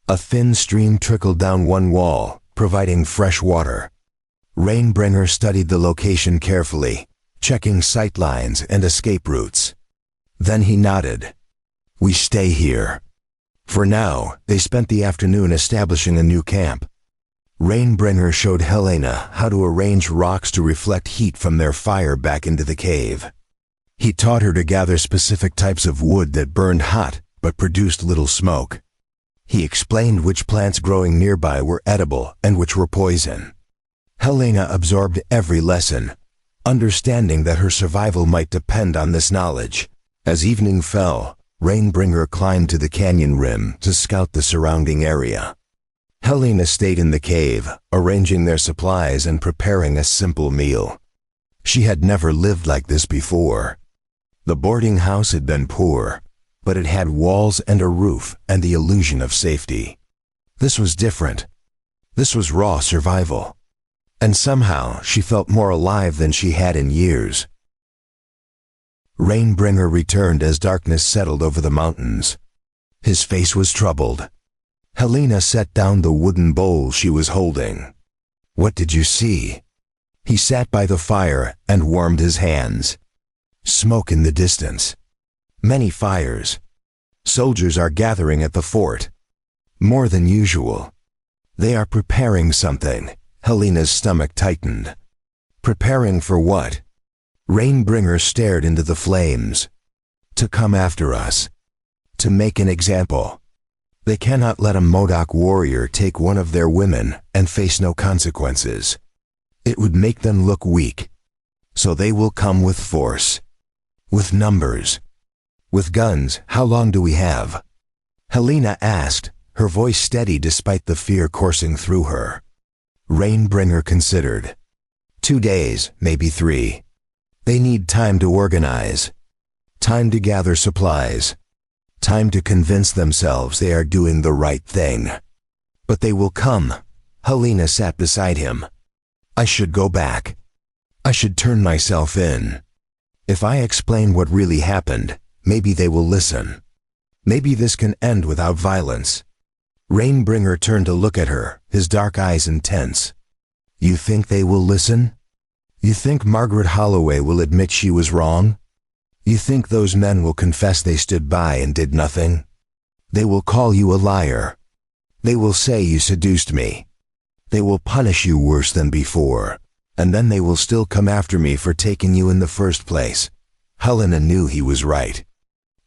A thin stream trickled down one wall, providing fresh water. Rainbringer studied the location carefully, checking sight lines and escape routes. Then he nodded. We stay here. For now, they spent the afternoon establishing a new camp. Rainbringer showed Helena how to arrange rocks to reflect heat from their fire back into the cave. He taught her to gather specific types of wood that burned hot but produced little smoke. He explained which plants growing nearby were edible and which were poison. Helena absorbed every lesson, understanding that her survival might depend on this knowledge. As evening fell, Rainbringer climbed to the canyon rim to scout the surrounding area. Helena stayed in the cave, arranging their supplies and preparing a simple meal. She had never lived like this before. The boarding house had been poor, but it had walls and a roof and the illusion of safety. This was different. This was raw survival. And somehow she felt more alive than she had in years. Rainbringer returned as darkness settled over the mountains. His face was troubled. Helena set down the wooden bowl she was holding. "What did you see?" He sat by the fire and warmed his hands. Smoke in the distance. Many fires. Soldiers are gathering at the fort. More than usual. They are preparing something. Helena's stomach tightened. Preparing for what? Rainbringer stared into the flames. To come after us. To make an example. They cannot let a Modoc warrior take one of their women and face no consequences. It would make them look weak. So they will come with force. With numbers. With guns. How long do we have? Helena asked, her voice steady despite the fear coursing through her. Rainbringer considered. 2 days, maybe 3. They need time to organize. Time to gather supplies. Time to convince themselves they are doing the right thing. But they will come. Helena sat beside him. I should go back. I should turn myself in. If I explain what really happened, maybe they will listen. Maybe this can end without violence. Rainbringer turned to look at her, his dark eyes intense. You think they will listen? You think Margaret Holloway will admit she was wrong? You think those men will confess they stood by and did nothing? They will call you a liar. They will say you seduced me. They will punish you worse than before, and then they will still come after me for taking you in the first place. Helena knew he was right.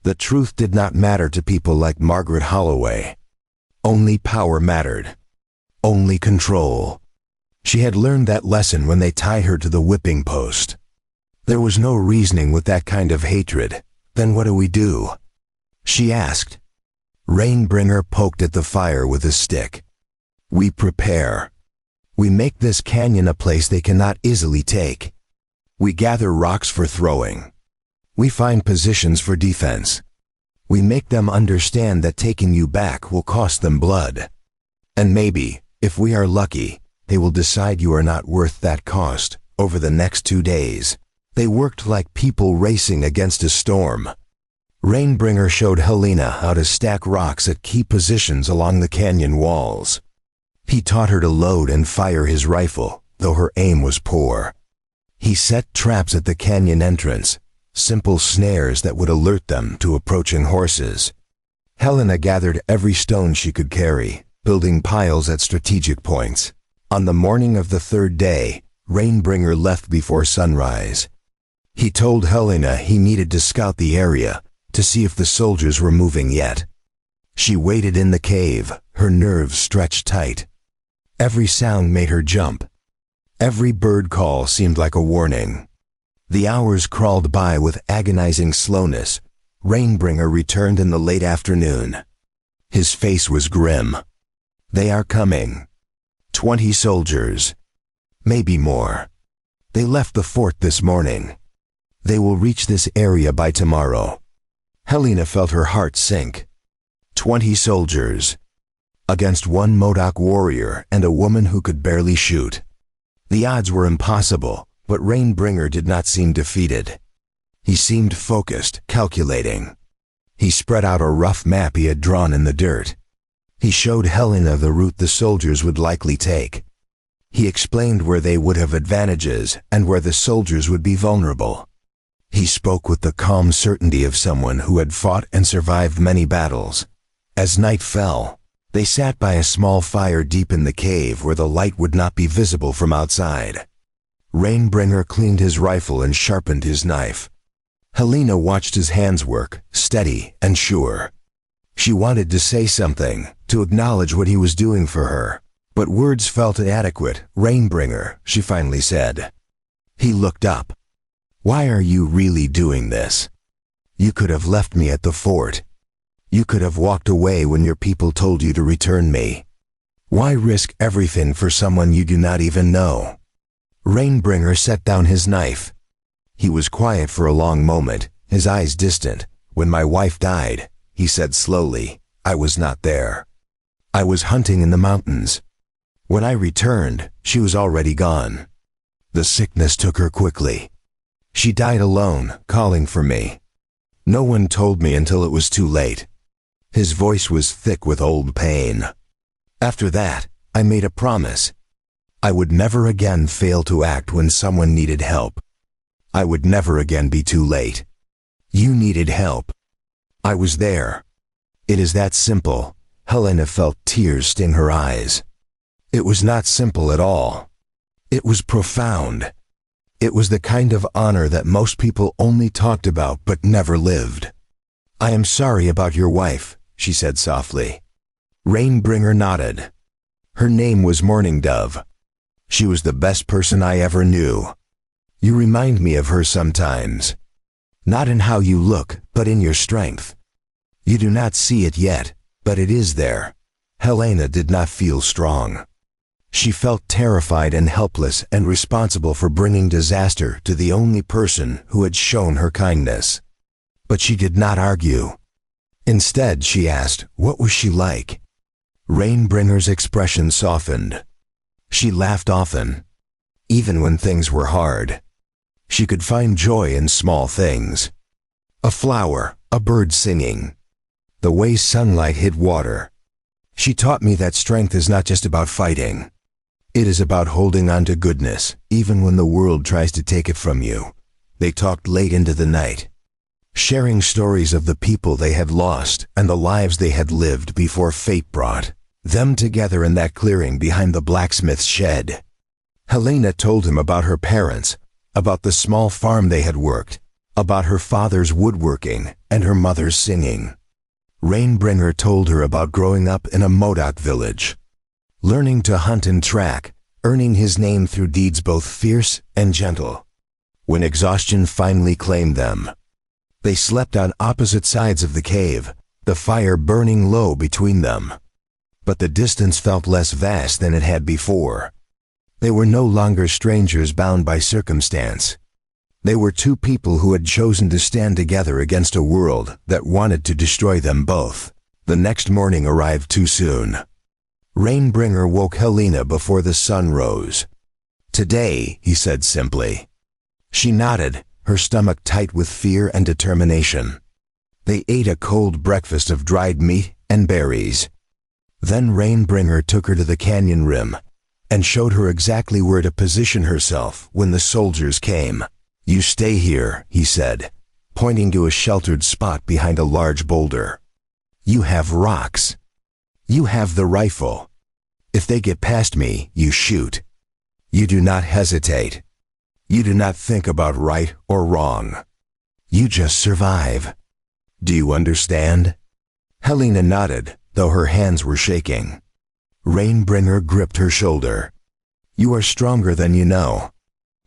The truth did not matter to people like Margaret Holloway. Only power mattered. Only control. She had learned that lesson when they tied her to the whipping post. There was no reasoning with that kind of hatred. Then what do we do? She asked. Rainbringer poked at the fire with a stick. We prepare. We make this canyon a place they cannot easily take. We gather rocks for throwing. We find positions for defense. We make them understand that taking you back will cost them blood. And maybe, if we are lucky, they will decide you are not worth that cost. Over the next 2 days, they worked like people racing against a storm. Rainbringer showed Helena how to stack rocks at key positions along the canyon walls. He taught her to load and fire his rifle, though her aim was poor. He set traps at the canyon entrance, simple snares that would alert them to approaching horses. Helena gathered every stone she could carry, building piles at strategic points. On the morning of the 3rd day, Rainbringer left before sunrise. He told Helena he needed to scout the area to see if the soldiers were moving yet. She waited in the cave, her nerves stretched tight. Every sound made her jump. Every bird call seemed like a warning. The hours crawled by with agonizing slowness. Rainbringer returned in the late afternoon. His face was grim. They are coming. 20 soldiers. Maybe more. They left the fort this morning. They will reach this area by tomorrow. Helena felt her heart sink. 20 soldiers. Against one Modoc warrior and a woman who could barely shoot. The odds were impossible, but Rainbringer did not seem defeated. He seemed focused, calculating. He spread out a rough map he had drawn in the dirt. He showed Helena the route the soldiers would likely take. He explained where they would have advantages and where the soldiers would be vulnerable. He spoke with the calm certainty of someone who had fought and survived many battles. As night fell, they sat by a small fire deep in the cave where the light would not be visible from outside. Rainbringer cleaned his rifle and sharpened his knife. Helena watched his hands work, steady and sure. She wanted to say something, to acknowledge what he was doing for her, but words felt inadequate. Rainbringer, she finally said. He looked up. Why are you really doing this? You could have left me at the fort. You could have walked away when your people told you to return me. Why risk everything for someone you do not even know? Rainbringer set down his knife. He was quiet for a long moment, his eyes distant. When my wife died, he said slowly, I was not there. I was hunting in the mountains. When I returned, she was already gone. The sickness took her quickly. She died alone, calling for me. No one told me until it was too late. His voice was thick with old pain. After that, I made a promise. I would never again fail to act when someone needed help. I would never again be too late. You needed help. I was there. It is that simple. Helena felt tears sting her eyes. It was not simple at all. It was profound. It was the kind of honor that most people only talked about but never lived. I am sorry about your wife, she said softly. Rainbringer nodded. Her name was Morning Dove. She was the best person I ever knew. You remind me of her sometimes. Not in how you look, but in your strength. You do not see it yet, but it is there. Helena did not feel strong. She felt terrified and helpless and responsible for bringing disaster to the only person who had shown her kindness. But she did not argue. Instead, she asked, what was she like? Rainbringer's expression softened. She laughed often. Even when things were hard. She could find joy in small things. A flower, a bird singing. The way sunlight hit water. She taught me that strength is not just about fighting. It is about holding on to goodness, even when the world tries to take it from you. They talked late into the night, sharing stories of the people they had lost and the lives they had lived before fate brought them together in that clearing behind the blacksmith's shed. Helena told him about her parents, about the small farm they had worked, about her father's woodworking and her mother's singing. Rainbringer told her about growing up in a Modoc village, learning to hunt and track, earning his name through deeds both fierce and gentle. When exhaustion finally claimed them, they slept on opposite sides of the cave, the fire burning low between them. But the distance felt less vast than it had before. They were no longer strangers bound by circumstance. They were two people who had chosen to stand together against a world that wanted to destroy them both. The next morning arrived too soon. Rainbringer woke Helena before the sun rose. Today, he said simply. She nodded, her stomach tight with fear and determination. They ate a cold breakfast of dried meat and berries. Then Rainbringer took her to the canyon rim and showed her exactly where to position herself when the soldiers came. You stay here, he said, pointing to a sheltered spot behind a large boulder. You have rocks. You have the rifle. If they get past me, you shoot. You do not hesitate. You do not think about right or wrong. You just survive. Do you understand? Helena nodded, though her hands were shaking. Rainbringer gripped her shoulder. You are stronger than you know.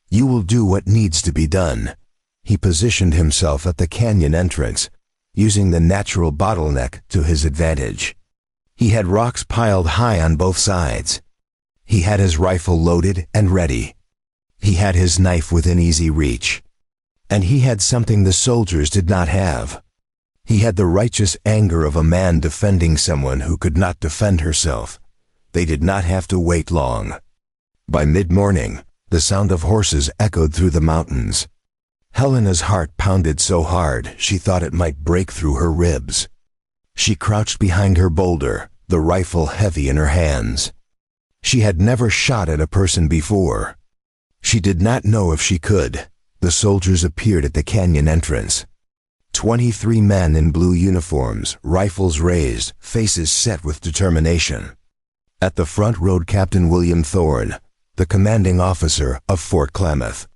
You will do what needs to be done. He positioned himself at the canyon entrance, using the natural bottleneck to his advantage. He had rocks piled high on both sides. He had his rifle loaded and ready. He had his knife within easy reach. And he had something the soldiers did not have. He had the righteous anger of a man defending someone who could not defend herself. They did not have to wait long. By mid-morning, the sound of horses echoed through the mountains. Helena's heart pounded so hard she thought it might break through her ribs. She crouched behind her boulder, the rifle heavy in her hands. She had never shot at a person before. She did not know if she could. The soldiers appeared at the canyon entrance. 23 men in blue uniforms, rifles raised, faces set with determination. At the front rode Captain William Thorne, the commanding officer of Fort Klamath.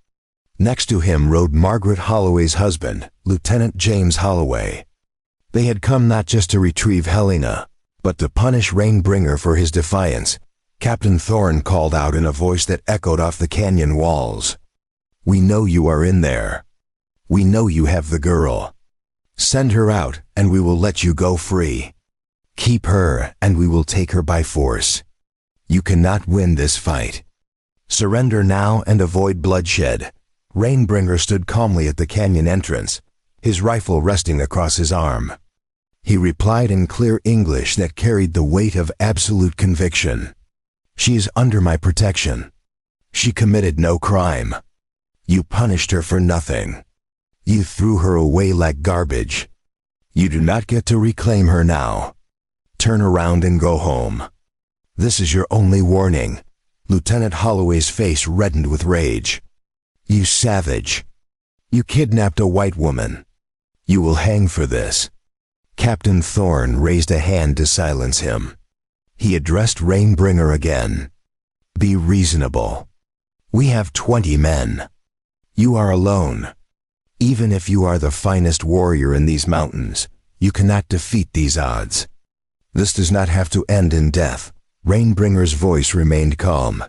Next to him rode Margaret Holloway's husband, Lieutenant James Holloway. They had come not just to retrieve Helena, but to punish Rainbringer for his defiance. Captain Thorne called out in a voice that echoed off the canyon walls. We know you are in there. We know you have the girl. Send her out, and we will let you go free. Keep her, and we will take her by force. You cannot win this fight. Surrender now and avoid bloodshed. Rainbringer stood calmly at the canyon entrance, his rifle resting across his arm. He replied in clear English that carried the weight of absolute conviction. She is under my protection. She committed no crime. You punished her for nothing. You threw her away like garbage. You do not get to reclaim her now. Turn around and go home. This is your only warning. Lieutenant Holloway's face reddened with rage. You savage. You kidnapped a white woman. You will hang for this. Captain Thorne raised a hand to silence him. He addressed Rainbringer again. Be reasonable. We have 20 men. You are alone. Even if you are the finest warrior in these mountains, you cannot defeat these odds. This does not have to end in death. Rainbringer's voice remained calm.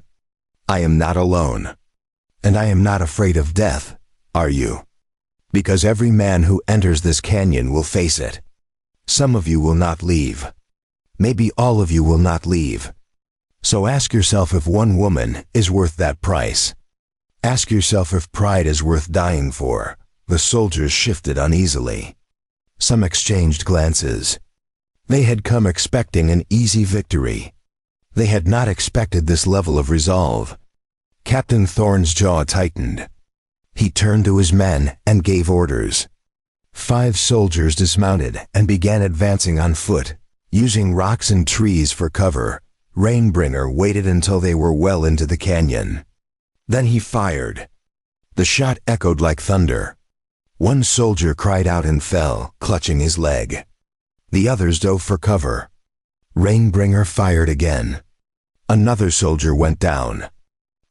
I am not alone. And I am not afraid of death, are you? Because every man who enters this canyon will face it. Some of you will not leave. Maybe all of you will not leave. So ask yourself if one woman is worth that price. Ask yourself if pride is worth dying for. The soldiers shifted uneasily. Some exchanged glances. They had come expecting an easy victory. They had not expected this level of resolve. Captain Thorne's jaw tightened. He turned to his men and gave orders. 5 soldiers dismounted and began advancing on foot, using rocks and trees for cover. Rainbringer waited until they were well into the canyon. Then he fired. The shot echoed like thunder. One soldier cried out and fell, clutching his leg. The others dove for cover. Rainbringer fired again. Another soldier went down.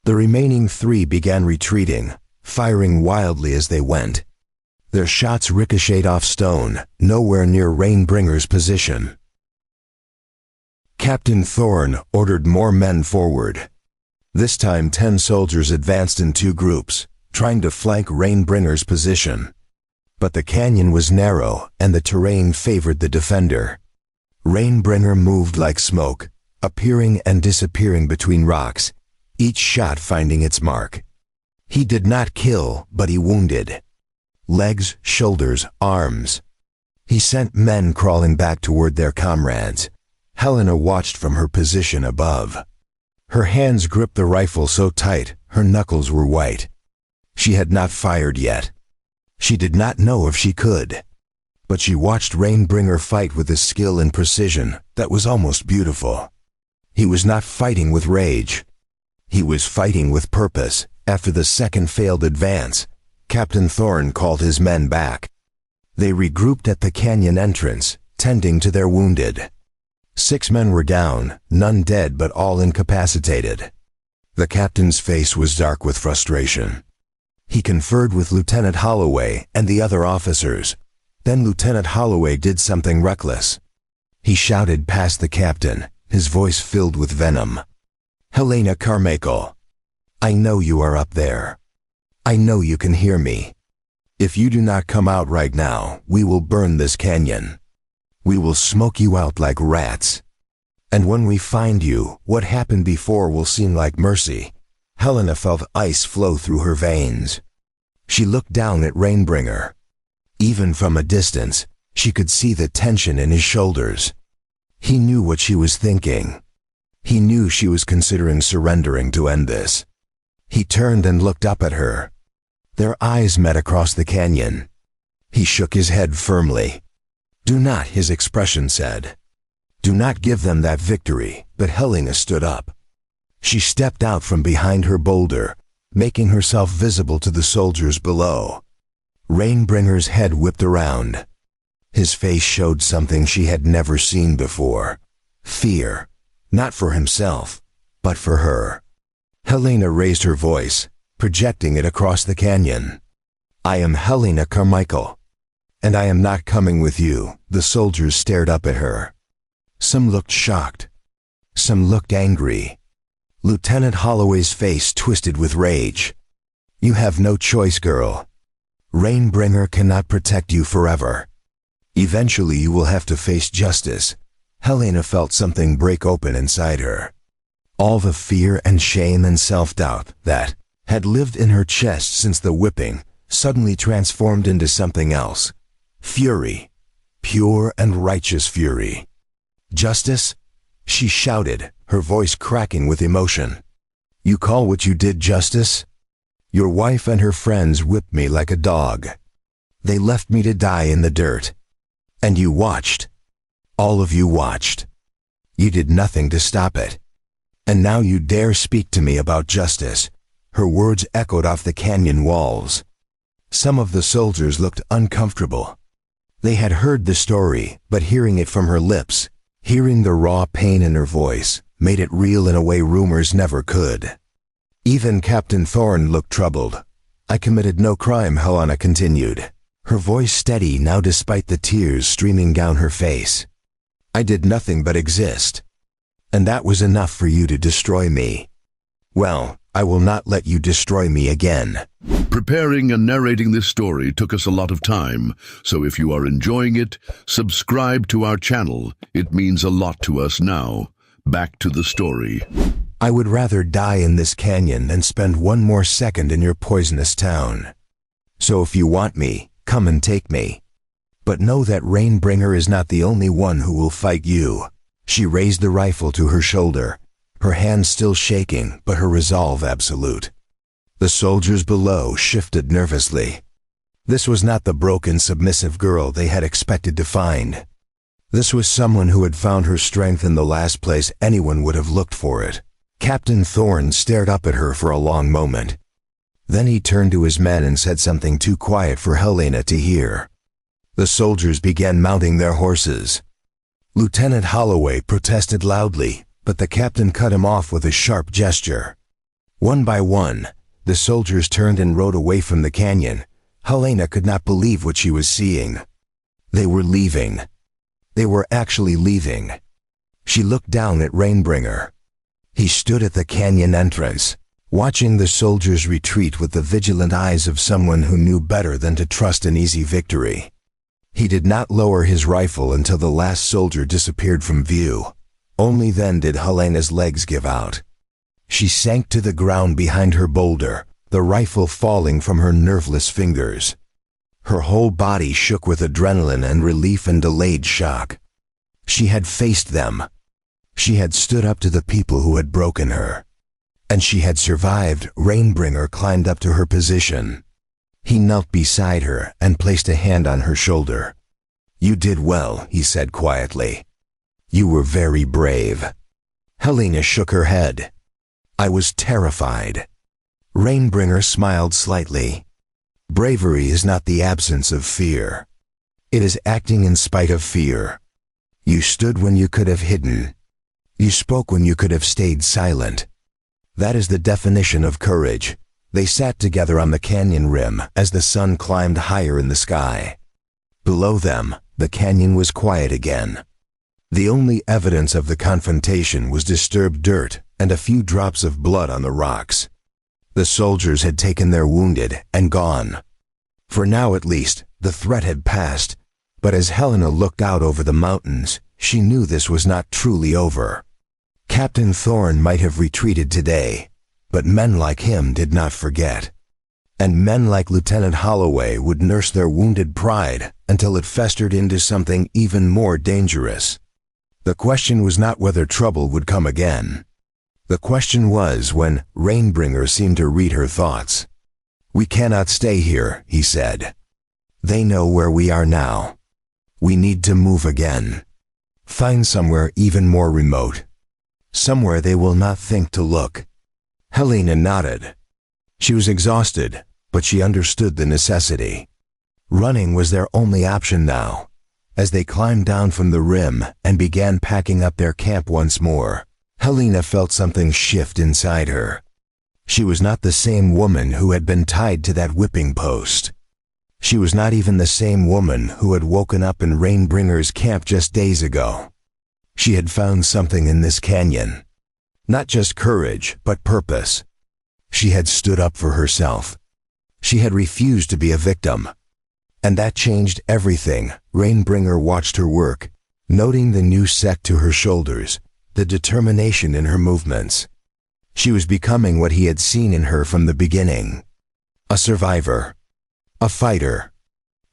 The remaining 3 began retreating, firing wildly as they went. Their shots ricocheted off stone, nowhere near Rainbringer's position. Captain Thorne ordered more men forward. This time 10 soldiers advanced in 2 groups, trying to flank Rainbringer's position. But the canyon was narrow and the terrain favored the defender. Rainbringer moved like smoke, appearing and disappearing between rocks, each shot finding its mark. He did not kill, but he wounded. Legs, shoulders, arms. He sent men crawling back toward their comrades. Helena watched from her position above. Her hands gripped the rifle so tight, her knuckles were white. She had not fired yet. She did not know if she could. But she watched Rainbringer fight with a skill and precision that was almost beautiful. He was not fighting with rage. He was fighting with purpose. After the second failed advance, Captain Thorne called his men back. They regrouped at the canyon entrance, tending to their wounded. 6 men were down, none dead but all incapacitated. The captain's face was dark with frustration. He conferred with Lieutenant Holloway and the other officers. Then Lieutenant Holloway did something reckless. He shouted past the captain, his voice filled with venom. Helena Carmichael, I know you are up there. I know you can hear me. If you do not come out right now, we will burn this canyon. We will smoke you out like rats. And when we find you, what happened before will seem like mercy. Helena felt ice flow through her veins. She looked down at Rainbringer. Even from a distance, she could see the tension in his shoulders. He knew what she was thinking. He knew she was considering surrendering to end this. He turned and looked up at her. Their eyes met across the canyon. He shook his head firmly. Do not, his expression said. Do not give them that victory. But Helena stood up. She stepped out from behind her boulder, making herself visible to the soldiers below. Rainbringer's head whipped around. His face showed something she had never seen before. Fear, not for himself, but for her. Helena raised her voice, projecting it across the canyon. I am Helena Carmichael, and I am not coming with you. The soldiers stared up at her. Some looked shocked. Some looked angry. Lieutenant Holloway's face twisted with rage. You have no choice, girl. Rainbringer cannot protect you forever. Eventually you will have to face justice. Helena felt something break open inside her. All the fear and shame and self-doubt that had lived in her chest since the whipping suddenly transformed into something else. Fury. Pure and righteous fury. "Justice?" she shouted, her voice cracking with emotion. "You call what you did justice? Your wife and her friends whipped me like a dog. They left me to die in the dirt. And you watched. All of you watched. You did nothing to stop it. And now you dare speak to me about justice." Her words echoed off the canyon walls. Some of the soldiers looked uncomfortable. They had heard the story, but hearing it from her lips, hearing the raw pain in her voice, made it real in a way rumors never could. Even Captain Thorne looked troubled. "I committed no crime," Helena continued, her voice steady now despite the tears streaming down her face. "I did nothing but exist. And that was enough for you to destroy me. Well, I will not let you destroy me again." Preparing and narrating this story took us a lot of time, so if you are enjoying it, subscribe to our channel. It means a lot to us now. Back to the story. "I would rather die in this canyon than spend one more second in your poisonous town. So if you want me, come and take me. But know that Rainbringer is not the only one who will fight you." She raised the rifle to her shoulder, her hand still shaking, but her resolve absolute. The soldiers below shifted nervously. This was not the broken, submissive girl they had expected to find. This was someone who had found her strength in the last place anyone would have looked for it. Captain Thorne stared up at her for a long moment. Then he turned to his men and said something too quiet for Helena to hear. The soldiers began mounting their horses. Lieutenant Holloway protested loudly, but the captain cut him off with a sharp gesture. One by one, the soldiers turned and rode away from the canyon. Helena could not believe what she was seeing. They were leaving. They were actually leaving. She looked down at Rainbringer. He stood at the canyon entrance, watching the soldiers retreat with the vigilant eyes of someone who knew better than to trust an easy victory. He did not lower his rifle until the last soldier disappeared from view. Only then did Helena's legs give out. She sank to the ground behind her boulder, the rifle falling from her nerveless fingers. Her whole body shook with adrenaline and relief and delayed shock. She had faced them. She had stood up to the people who had broken her. And she had survived. Rainbringer climbed up to her position. He knelt beside her and placed a hand on her shoulder. "You did well," he said quietly. "You were very brave." Helena shook her head. "I was terrified." Rainbringer smiled slightly. "Bravery is not the absence of fear. It is acting in spite of fear. You stood when you could have hidden. You spoke when you could have stayed silent. That is the definition of courage." They sat together on the canyon rim as the sun climbed higher in the sky. Below them, the canyon was quiet again. The only evidence of the confrontation was disturbed dirt and a few drops of blood on the rocks. The soldiers had taken their wounded and gone. For now at least, the threat had passed, but as Helena looked out over the mountains, she knew this was not truly over. Captain Thorne might have retreated today, but men like him did not forget. And men like Lieutenant Holloway would nurse their wounded pride until it festered into something even more dangerous. The question was not whether trouble would come again. The question was when Rainbringer seemed to read her thoughts. "We cannot stay here," he said. "They know where we are now. We need to move again. Find somewhere even more remote. Somewhere they will not think to look." Helena nodded. She was exhausted, but she understood the necessity. Running was their only option now. As they climbed down from the rim and began packing up their camp once more, Helena felt something shift inside her. She was not the same woman who had been tied to that whipping post. She was not even the same woman who had woken up in Rainbringer's camp just days ago. She had found something in this canyon. Not just courage, but purpose. She had stood up for herself. She had refused to be a victim. And that changed everything. Rainbringer watched her work, noting the new sack to her shoulders, the determination in her movements. She was becoming what he had seen in her from the beginning. A survivor. A fighter.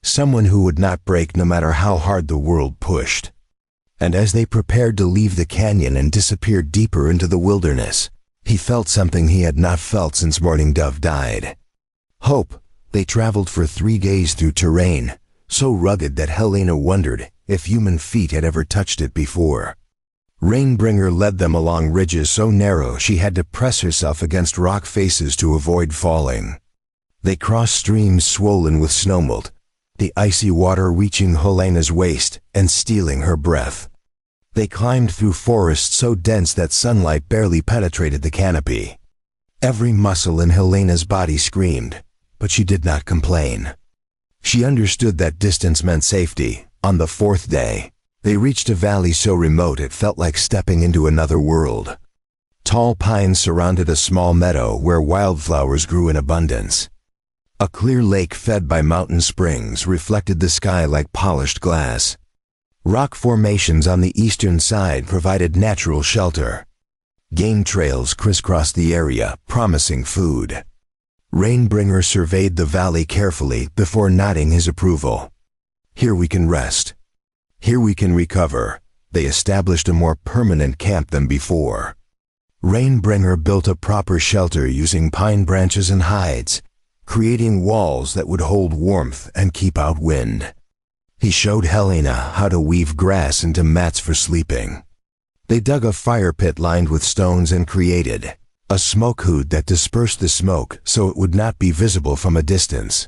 Someone who would not break no matter how hard the world pushed. And as they prepared to leave the canyon and disappear deeper into the wilderness, he felt something he had not felt since Morning Dove died. Hope. They traveled for 3 days through terrain, so rugged that Helena wondered if human feet had ever touched it before. Rainbringer led them along ridges so narrow she had to press herself against rock faces to avoid falling. They crossed streams swollen with snowmelt, the icy water reaching Helena's waist and stealing her breath. They climbed through forests so dense that sunlight barely penetrated the canopy. Every muscle in Helena's body screamed, but she did not complain. She understood that distance meant safety. On the 4th day, they reached a valley so remote it felt like stepping into another world. Tall pines surrounded a small meadow where wildflowers grew in abundance. A clear lake fed by mountain springs reflected the sky like polished glass. Rock formations on the eastern side provided natural shelter. Game trails crisscrossed the area, promising food. Rainbringer surveyed the valley carefully before nodding his approval. Here we can rest. Here we can recover. They established a more permanent camp than before. Rainbringer built a proper shelter using pine branches and hides, creating walls that would hold warmth and keep out wind. He showed Helena how to weave grass into mats for sleeping. They dug a fire pit lined with stones and created a smoke hood that dispersed the smoke so it would not be visible from a distance.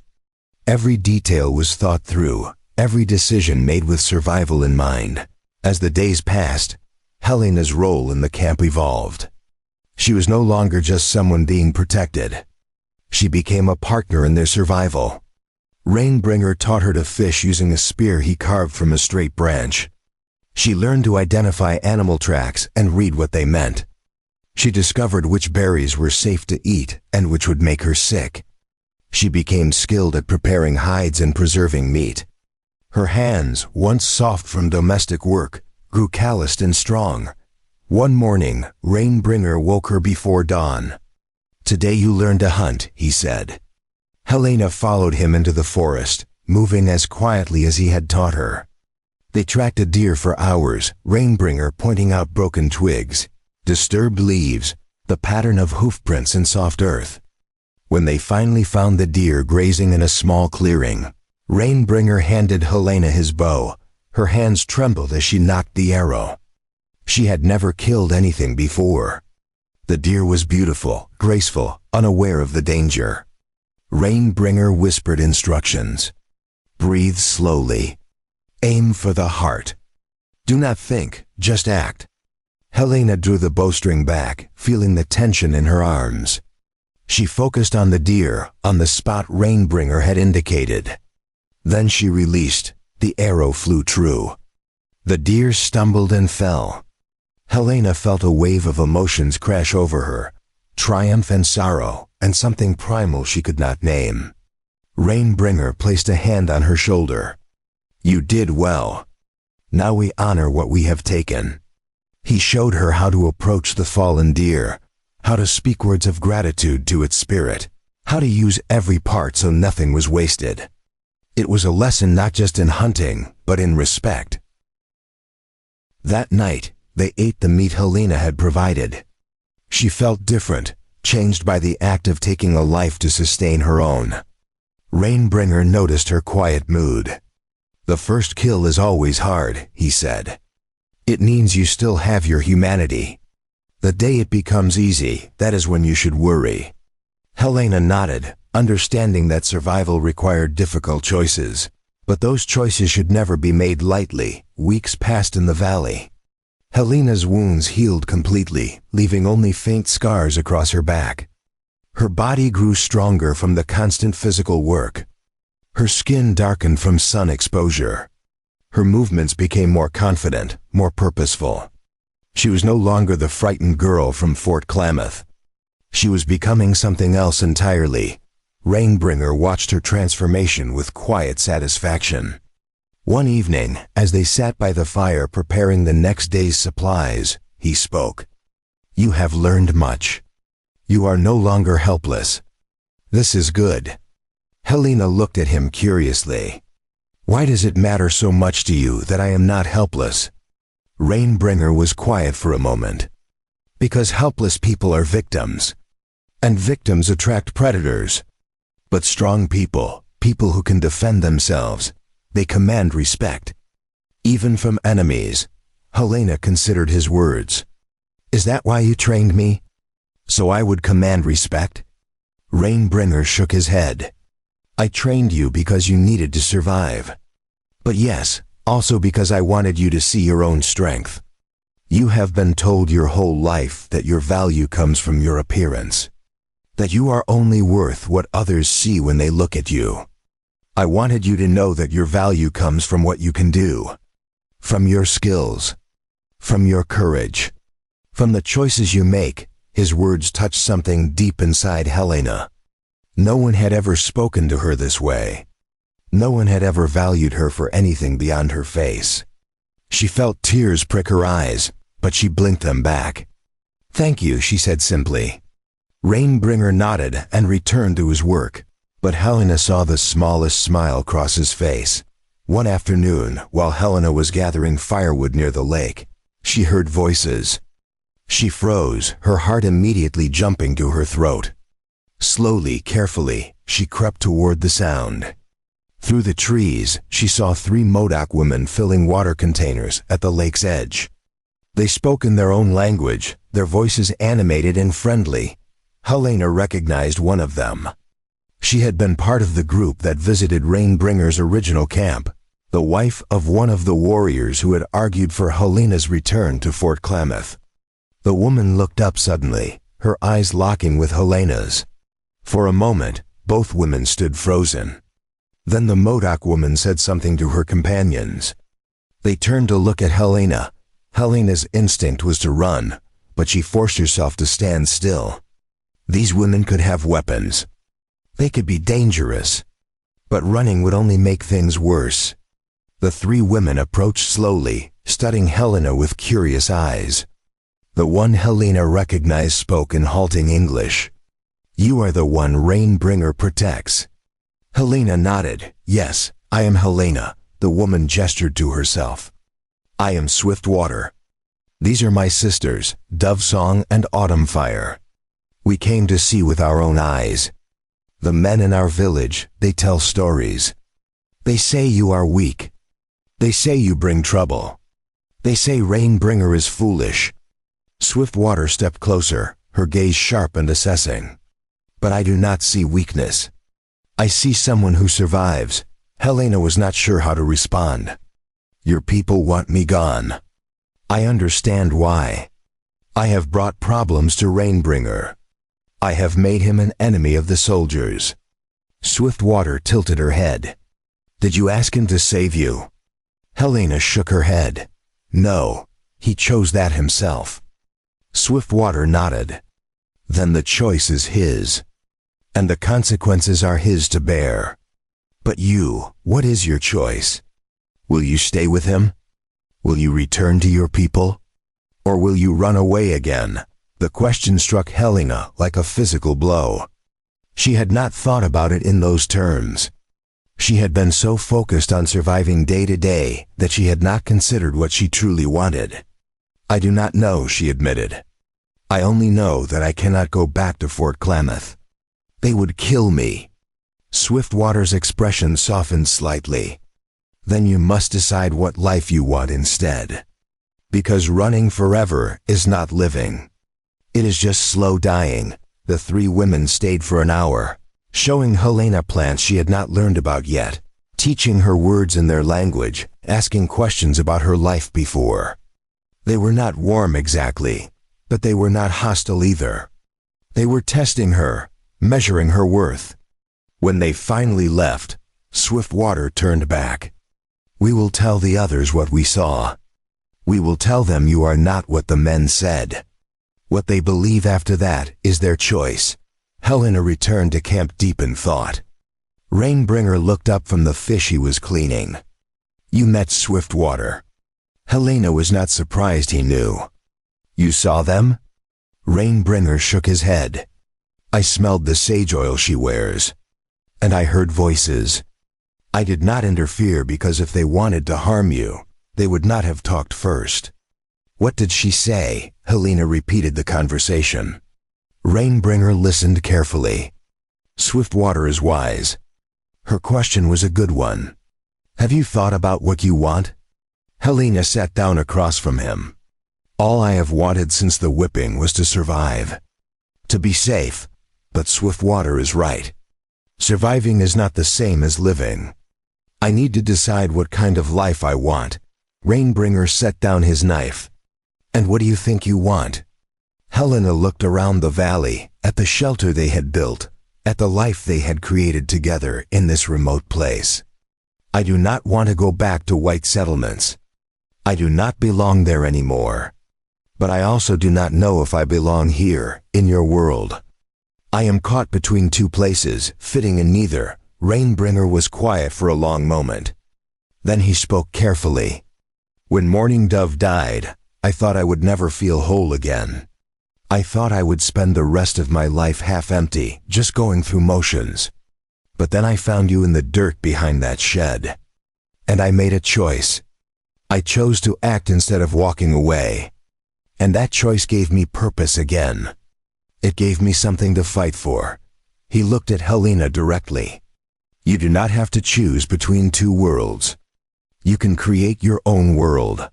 Every detail was thought through, every decision made with survival in mind. As the days passed, Helena's role in the camp evolved. She was no longer just someone being protected. She became a partner in their survival. Rainbringer taught her to fish using a spear he carved from a straight branch. She learned to identify animal tracks and read what they meant. She discovered which berries were safe to eat and which would make her sick. She became skilled at preparing hides and preserving meat. Her hands, once soft from domestic work, grew calloused and strong. One morning, Rainbringer woke her before dawn. "Today you learn to hunt," he said. Helena followed him into the forest, moving as quietly as he had taught her. They tracked a deer for hours, Rainbringer pointing out broken twigs, disturbed leaves, the pattern of hoofprints in soft earth. When they finally found the deer grazing in a small clearing, Rainbringer handed Helena his bow. Her hands trembled as she nocked the arrow. She had never killed anything before. The deer was beautiful, graceful, unaware of the danger. Rainbringer whispered instructions. "Breathe slowly. Aim for the heart. Do not think, just act." Helena drew the bowstring back, feeling the tension in her arms. She focused on the deer, on the spot Rainbringer had indicated. Then she released. The arrow flew true. The deer stumbled and fell. Helena felt a wave of emotions crash over her, triumph and sorrow, and something primal she could not name. Rainbringer placed a hand on her shoulder. "You did well. Now we honor what we have taken." He showed her how to approach the fallen deer, how to speak words of gratitude to its spirit, how to use every part so nothing was wasted. It was a lesson not just in hunting, but in respect. That night, they ate the meat Helena had provided. She felt different, changed by the act of taking a life to sustain her own. Rainbringer noticed her quiet mood. "The first kill is always hard," he said. "It means you still have your humanity. The day it becomes easy, that is when you should worry." Helena nodded, understanding that survival required difficult choices. But those choices should never be made lightly. Weeks passed in the valley. Helena's wounds healed completely, leaving only faint scars across her back. Her body grew stronger from the constant physical work. Her skin darkened from sun exposure. Her movements became more confident, more purposeful. She was no longer the frightened girl from Fort Klamath. She was becoming something else entirely. Rainbringer watched her transformation with quiet satisfaction. One evening, as they sat by the fire preparing the next day's supplies, he spoke. You have learned much. You are no longer helpless. This is good. Helena looked at him curiously. Why does it matter so much to you that I am not helpless? Rainbringer was quiet for a moment. Because helpless people are victims. And victims attract predators. But strong people, people who can defend themselves, they command respect. Even from enemies. Helena considered his words. Is that why you trained me? So I would command respect? Rainbringer shook his head. I trained you because you needed to survive. But yes, also because I wanted you to see your own strength. You have been told your whole life that your value comes from your appearance. That you are only worth what others see when they look at you. I wanted you to know that your value comes from what you can do. From your skills. From your courage. From the choices you make. His words touched something deep inside Helena. No one had ever spoken to her this way. No one had ever valued her for anything beyond her face. She felt tears prick her eyes, but she blinked them back. Thank you, she said simply. Rainbringer nodded and returned to his work, but Helena saw the smallest smile cross his face. One afternoon, while Helena was gathering firewood near the lake, she heard voices. She froze, her heart immediately jumping to her throat. Slowly, carefully, she crept toward the sound. Through the trees, she saw 3 Modoc women filling water containers at the lake's edge. They spoke in their own language, their voices animated and friendly. Helena recognized one of them. She had been part of the group that visited Rainbringer's original camp, the wife of one of the warriors who had argued for Helena's return to Fort Klamath. The woman looked up suddenly, her eyes locking with Helena's. For a moment, both women stood frozen. Then the Modoc woman said something to her companions. They turned to look at Helena. Helena's instinct was to run, but she forced herself to stand still. These women could have weapons. They could be dangerous. But running would only make things worse. The 3 women approached slowly, studying Helena with curious eyes. The one Helena recognized spoke in halting English. You are the one Rainbringer protects. Helena nodded. Yes, I am Helena, the woman gestured to herself. I am Swiftwater. These are my sisters, Dovesong and Autumnfire. We came to see with our own eyes. The men in our village, they tell stories. They say you are weak. They say you bring trouble. They say Rainbringer is foolish. Swiftwater stepped closer, her gaze sharp and assessing. But I do not see weakness. I see someone who survives. Helena was not sure how to respond. Your people want me gone. I understand why. I have brought problems to Rainbringer. I have made him an enemy of the soldiers. Swiftwater tilted her head. Did you ask him to save you? Helena shook her head. No, he chose that himself. Swiftwater nodded. Then the choice is his. And the consequences are his to bear. But you, what is your choice? Will you stay with him? Will you return to your people? Or will you run away again? The question struck Helena like a physical blow. She had not thought about it in those terms. She had been so focused on surviving day to day that she had not considered what she truly wanted. I do not know, she admitted. I only know that I cannot go back to Fort Klamath. They would kill me. Swiftwater's expression softened slightly. Then you must decide what life you want instead. Because running forever is not living. It is just slow dying. The 3 women stayed for an hour, showing Helena plants she had not learned about yet, teaching her words in their language, asking questions about her life before. They were not warm exactly, but they were not hostile either. They were testing her, measuring her worth. When they finally left, Swiftwater turned back. We will tell the others what we saw. We will tell them you are not what the men said. What they believe after that is their choice. Helena returned to camp deep in thought. Rainbringer looked up from the fish he was cleaning. You met Swiftwater. Helena was not surprised he knew. You saw them? Rainbringer shook his head. I smelled the sage oil she wears. And I heard voices. I did not interfere because if they wanted to harm you, they would not have talked first. What did she say? Helena repeated the conversation. Rainbringer listened carefully. Swiftwater is wise. Her question was a good one. Have you thought about what you want? Helena sat down across from him. All I have wanted since the whipping was to survive. To be safe, but Swiftwater is right. Surviving is not the same as living. I need to decide what kind of life I want. Rainbringer set down his knife. And what do you think you want? Helena looked around the valley, at the shelter they had built, at the life they had created together in this remote place. I do not want to go back to white settlements. I do not belong there anymore. But I also do not know if I belong here, in your world. I am caught between two places, fitting in neither. Rainbringer was quiet for a long moment. Then he spoke carefully. When Morning Dove died, I thought I would never feel whole again. I thought I would spend the rest of my life half empty, just going through motions. But then I found you in the dirt behind that shed. And I made a choice. I chose to act instead of walking away. And that choice gave me purpose again. It gave me something to fight for. He looked at Helena directly. You do not have to choose between two worlds. You can create your own world.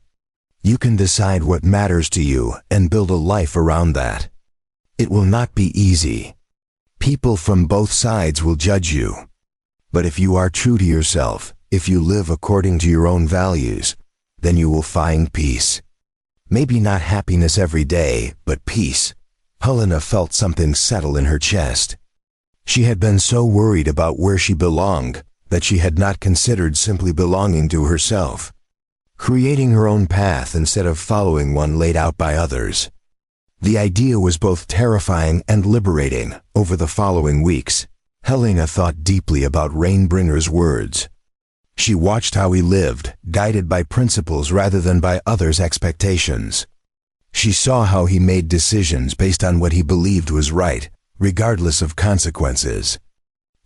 You can decide what matters to you and build a life around that. It will not be easy. People from both sides will judge you. But if you are true to yourself, if you live according to your own values, then you will find peace. Maybe not happiness every day, but peace. Helena felt something settle in her chest. She had been so worried about where she belonged that she had not considered simply belonging to herself, creating her own path instead of following one laid out by others. The idea was both terrifying and liberating. Over the following weeks, Helena thought deeply about Rainbringer's words. She watched how he lived, guided by principles rather than by others' expectations. She saw how he made decisions based on what he believed was right, regardless of consequences.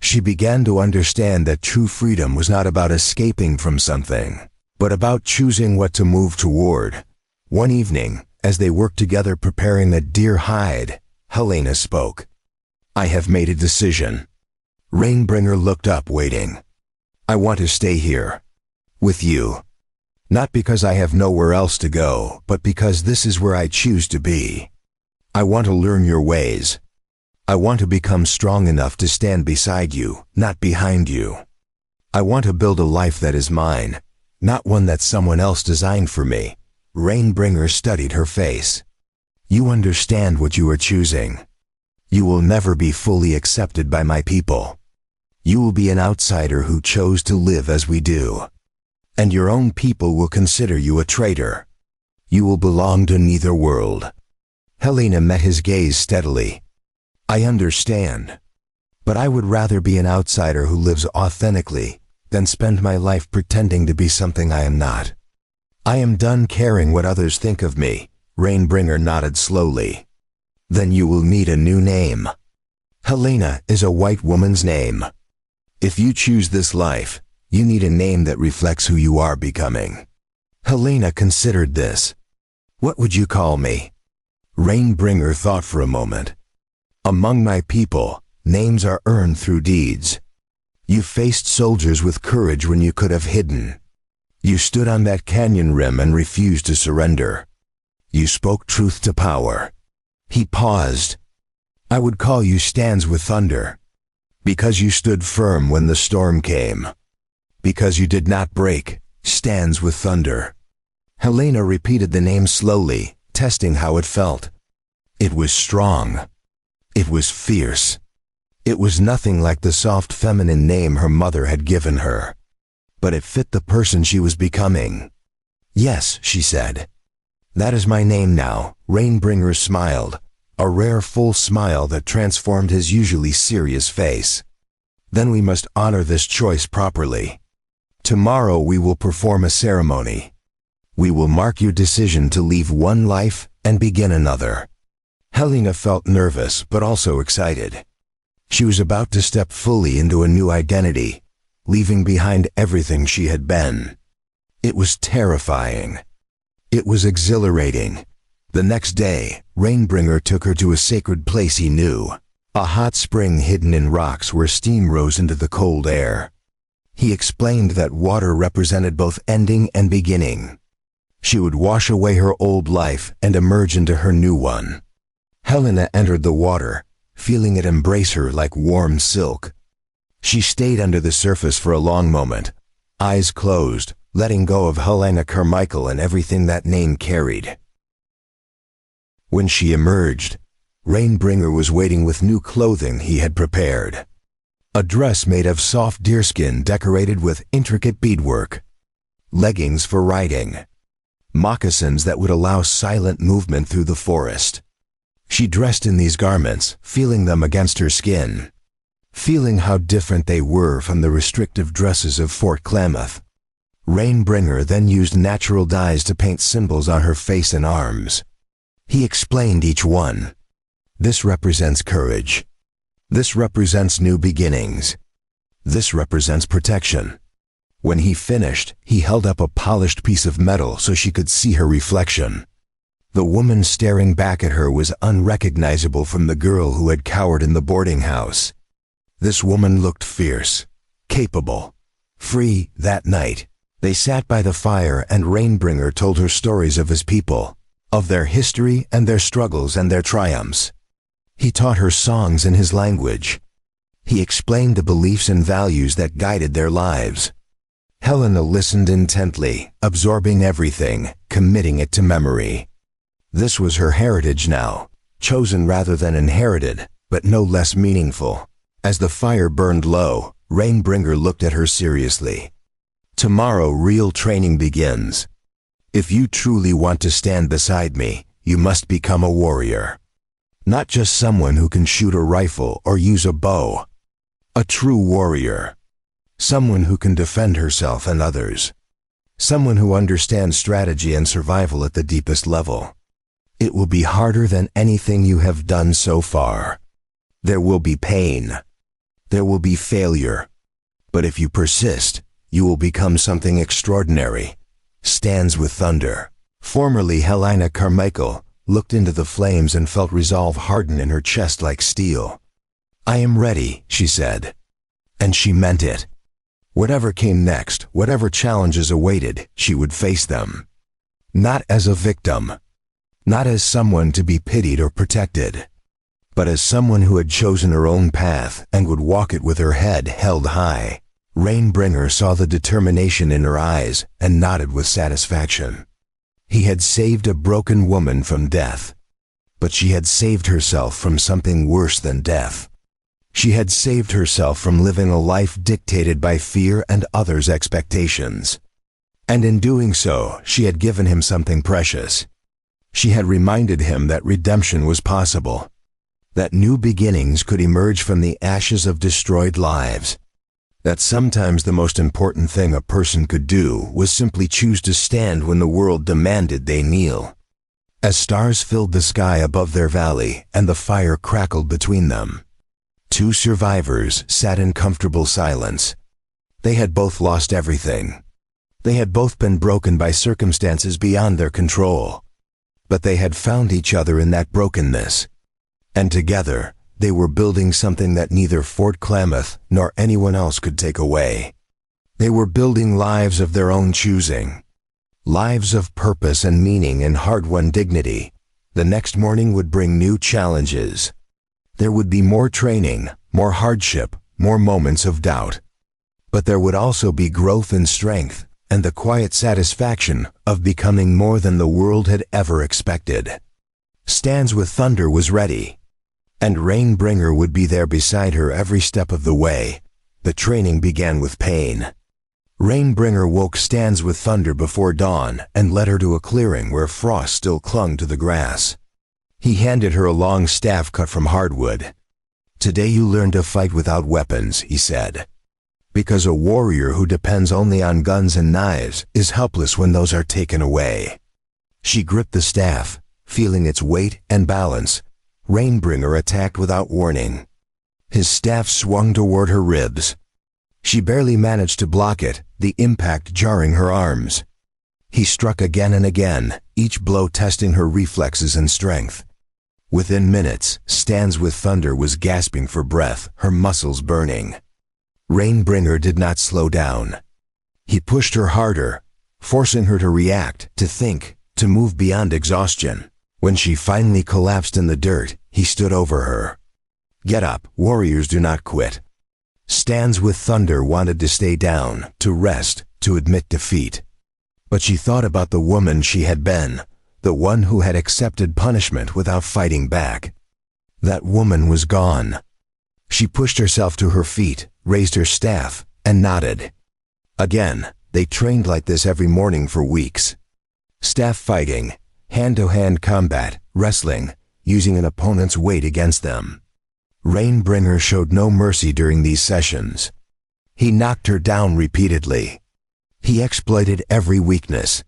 She began to understand that true freedom was not about escaping from something, but about choosing what to move toward. One evening, as they worked together preparing the deer hide, Helena spoke. I have made a decision. Rainbringer looked up, waiting. I want to stay here. With you. Not because I have nowhere else to go, but because this is where I choose to be. I want to learn your ways. I want to become strong enough to stand beside you, not behind you. I want to build a life that is mine, not one that someone else designed for me. Rainbringer studied her face. You understand what you are choosing. You will never be fully accepted by my people. You will be an outsider who chose to live as we do. And your own people will consider you a traitor. You will belong to neither world. Helena met his gaze steadily. I understand. But I would rather be an outsider who lives authentically than spend my life pretending to be something I am not. I am done caring what others think of me. Rainbringer nodded slowly. Then you will need a new name. Helena is a white woman's name. If you choose this life, you need a name that reflects who you are becoming. Helena considered this. What would you call me? Rainbringer thought for a moment. Among my people, names are earned through deeds. You faced soldiers with courage when you could have hidden. You stood on that canyon rim and refused to surrender. You spoke truth to power. He paused. I would call you Stands with Thunder. Because you stood firm when the storm came. Because you did not break. Stands with Thunder. Helena repeated the name slowly, testing how it felt. It was strong. It was fierce. It was nothing like the soft feminine name her mother had given her. But it fit the person she was becoming. Yes, she said. That is my name now. Rainbringer smiled, a rare full smile that transformed his usually serious face. Then we must honor this choice properly. Tomorrow we will perform a ceremony. We will mark your decision to leave one life and begin another. Helena felt nervous but also excited. She was about to step fully into a new identity, leaving behind everything she had been. It was terrifying. It was exhilarating. The next day, Rainbringer took her to a sacred place he knew, a hot spring hidden in rocks where steam rose into the cold air. He explained that water represented both ending and beginning. She would wash away her old life and emerge into her new one. Helena entered the water, feeling it embrace her like warm silk. She stayed under the surface for a long moment, eyes closed, letting go of Helena Carmichael and everything that name carried. When she emerged, Rainbringer was waiting with new clothing he had prepared. A dress made of soft deerskin decorated with intricate beadwork, leggings for riding, moccasins that would allow silent movement through the forest. She dressed in these garments, feeling them against her skin, feeling how different they were from the restrictive dresses of Fort Klamath. Rainbringer then used natural dyes to paint symbols on her face and arms. He explained each one. This represents courage. This represents new beginnings. This represents protection. When he finished, he held up a polished piece of metal so she could see her reflection. The woman staring back at her was unrecognizable from the girl who had cowered in the boarding house. This woman looked fierce, capable, free. That night, they sat by the fire and Rainbringer told her stories of his people, of their history and their struggles and their triumphs. He taught her songs in his language. He explained the beliefs and values that guided their lives. Helena listened intently, absorbing everything, committing it to memory. This was her heritage now, chosen rather than inherited, but no less meaningful. As the fire burned low, Rainbringer looked at her seriously. Tomorrow real training begins. If you truly want to stand beside me, you must become a warrior. Not just someone who can shoot a rifle or use a bow. A true warrior. Someone who can defend herself and others. Someone who understands strategy and survival at the deepest level. It will be harder than anything you have done so far. There will be pain. There will be failure. But if you persist, you will become something extraordinary. Stands with thunder. Formerly Helena Carmichael looked into the flames and felt resolve harden in her chest like steel. I am ready, she said. And she meant it. Whatever came next, whatever challenges awaited, she would face them. Not as a victim. Not as someone to be pitied or protected, but as someone who had chosen her own path and would walk it with her head held high. Rainbringer saw the determination in her eyes and nodded with satisfaction. He had saved a broken woman from death, but she had saved herself from something worse than death. She had saved herself from living a life dictated by fear and others' expectations. And in doing so, she had given him something precious. She had reminded him that redemption was possible, that new beginnings could emerge from the ashes of destroyed lives, that sometimes the most important thing a person could do was simply choose to stand when the world demanded they kneel. As stars filled the sky above their valley and the fire crackled between them, two survivors sat in comfortable silence. They had both lost everything. They had both been broken by circumstances beyond their control. But they had found each other in that brokenness. And together, they were building something that neither Fort Klamath nor anyone else could take away. They were building lives of their own choosing. Lives of purpose and meaning and hard-won dignity. The next morning would bring new challenges. There would be more training, more hardship, more moments of doubt. But there would also be growth and strength, and the quiet satisfaction of becoming more than the world had ever expected. Stands with Thunder was ready, and Rainbringer would be there beside her every step of the way. The training began with pain. Rainbringer woke Stands with Thunder before dawn and led her to a clearing where frost still clung to the grass. He handed her a long staff cut from hardwood. Today you learn to fight without weapons, he said. Because a warrior who depends only on guns and knives is helpless when those are taken away. She gripped the staff, Feeling its weight and balance, Rainbringer attacked without warning. His staff swung toward her ribs. She barely managed to block it, the impact jarring her arms. He struck again and again, each blow testing her reflexes and strength. Within minutes, Stands with Thunder was gasping for breath, her muscles burning. Rainbringer did not slow down. He pushed her harder, forcing her to react, to think, to move beyond exhaustion. When she finally collapsed in the dirt, he stood over her. "Get up, warriors do not quit." Stands with Thunder wanted to stay down, to rest, to admit defeat. But she thought about the woman she had been, the one who had accepted punishment without fighting back. That woman was gone. She pushed herself to her feet, raised her staff, and nodded. Again, they trained like this every morning for weeks. Staff fighting, hand-to-hand combat, wrestling, using an opponent's weight against them. Rainbringer showed no mercy during these sessions. He knocked her down repeatedly. He exploited every weakness.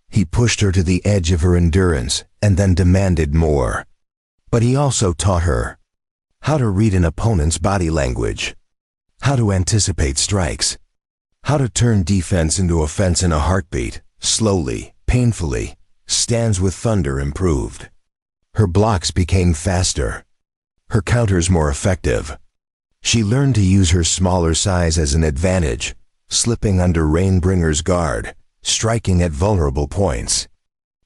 He pushed her to the edge of her endurance and then demanded more. But he also taught her how to read an opponent's body language, how to anticipate strikes, how to turn defense into offense in a heartbeat. Slowly, painfully, Stands with Thunder improved. Her blocks became faster, her counters more effective. She learned to use her smaller size as an advantage, slipping under Rainbringer's guard, striking at vulnerable points.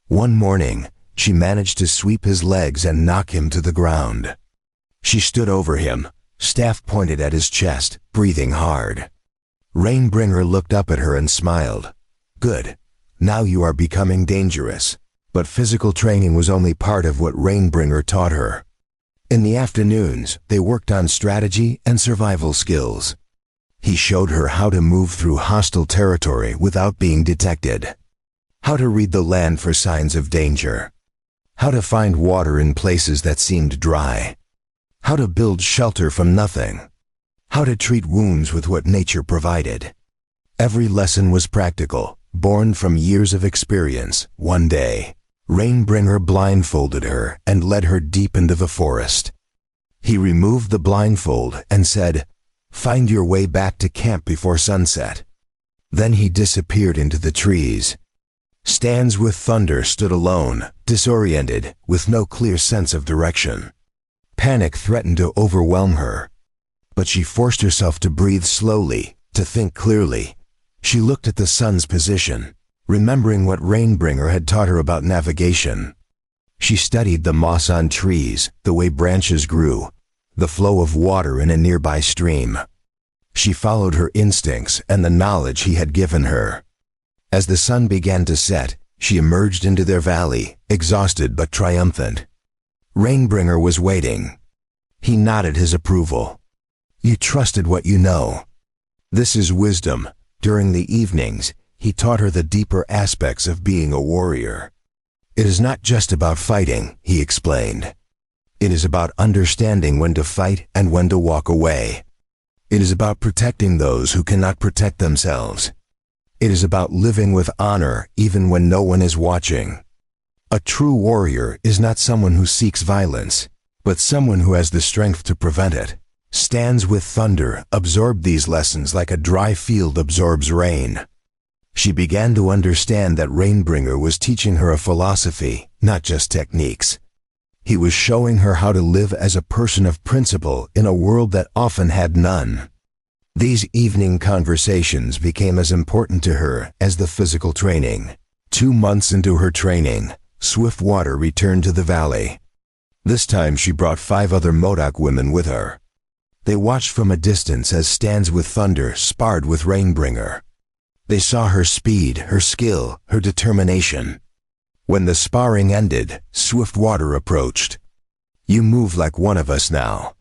One morning, she managed to sweep his legs and knock him to the ground. She stood over him, staff pointed at his chest, breathing hard. Rainbringer looked up at her and smiled. "Good. Now you are becoming dangerous." But physical training was only part of what Rainbringer taught her. In the afternoons, they worked on strategy and survival skills. He showed her how to move through hostile territory without being detected, how to read the land for signs of danger, how to find water in places that seemed dry, how to build shelter from nothing, how to treat wounds with what nature provided. Every lesson was practical, born from years of experience. One day, Rainbringer blindfolded her and led her deep into the forest. He removed the blindfold and said, "Find your way back to camp before sunset." Then he disappeared into the trees. Stands with Thunder stood alone, disoriented, with no clear sense of direction. Panic threatened to overwhelm her. But she forced herself to breathe slowly, to think clearly. She looked at the sun's position, remembering what Rainbringer had taught her about navigation. She studied the moss on trees, the way branches grew, the flow of water in a nearby stream. She followed her instincts and the knowledge he had given her. As the sun began to set, she emerged into their valley, exhausted but triumphant. Rainbringer was waiting. He nodded his approval. "You trusted what you know. This is wisdom." During the evenings, he taught her the deeper aspects of being a warrior. "It is not just about fighting," he explained. "It is about understanding when to fight and when to walk away. It is about protecting those who cannot protect themselves. It is about living with honor even when no one is watching. A true warrior is not someone who seeks violence, but someone who has the strength to prevent it." Stands with Thunder absorbed these lessons like a dry field absorbs rain. She began to understand that Rainbringer was teaching her a philosophy, not just techniques. He was showing her how to live as a person of principle in a world that often had none. These evening conversations became as important to her as the physical training. 2 months into her training, Swiftwater returned to the valley. This time she brought 5 other Modoc women with her. They watched from a distance as Stands with Thunder sparred with Rainbringer. They saw her speed, her skill, her determination. When the sparring ended, Swiftwater approached. "You move like one of us now."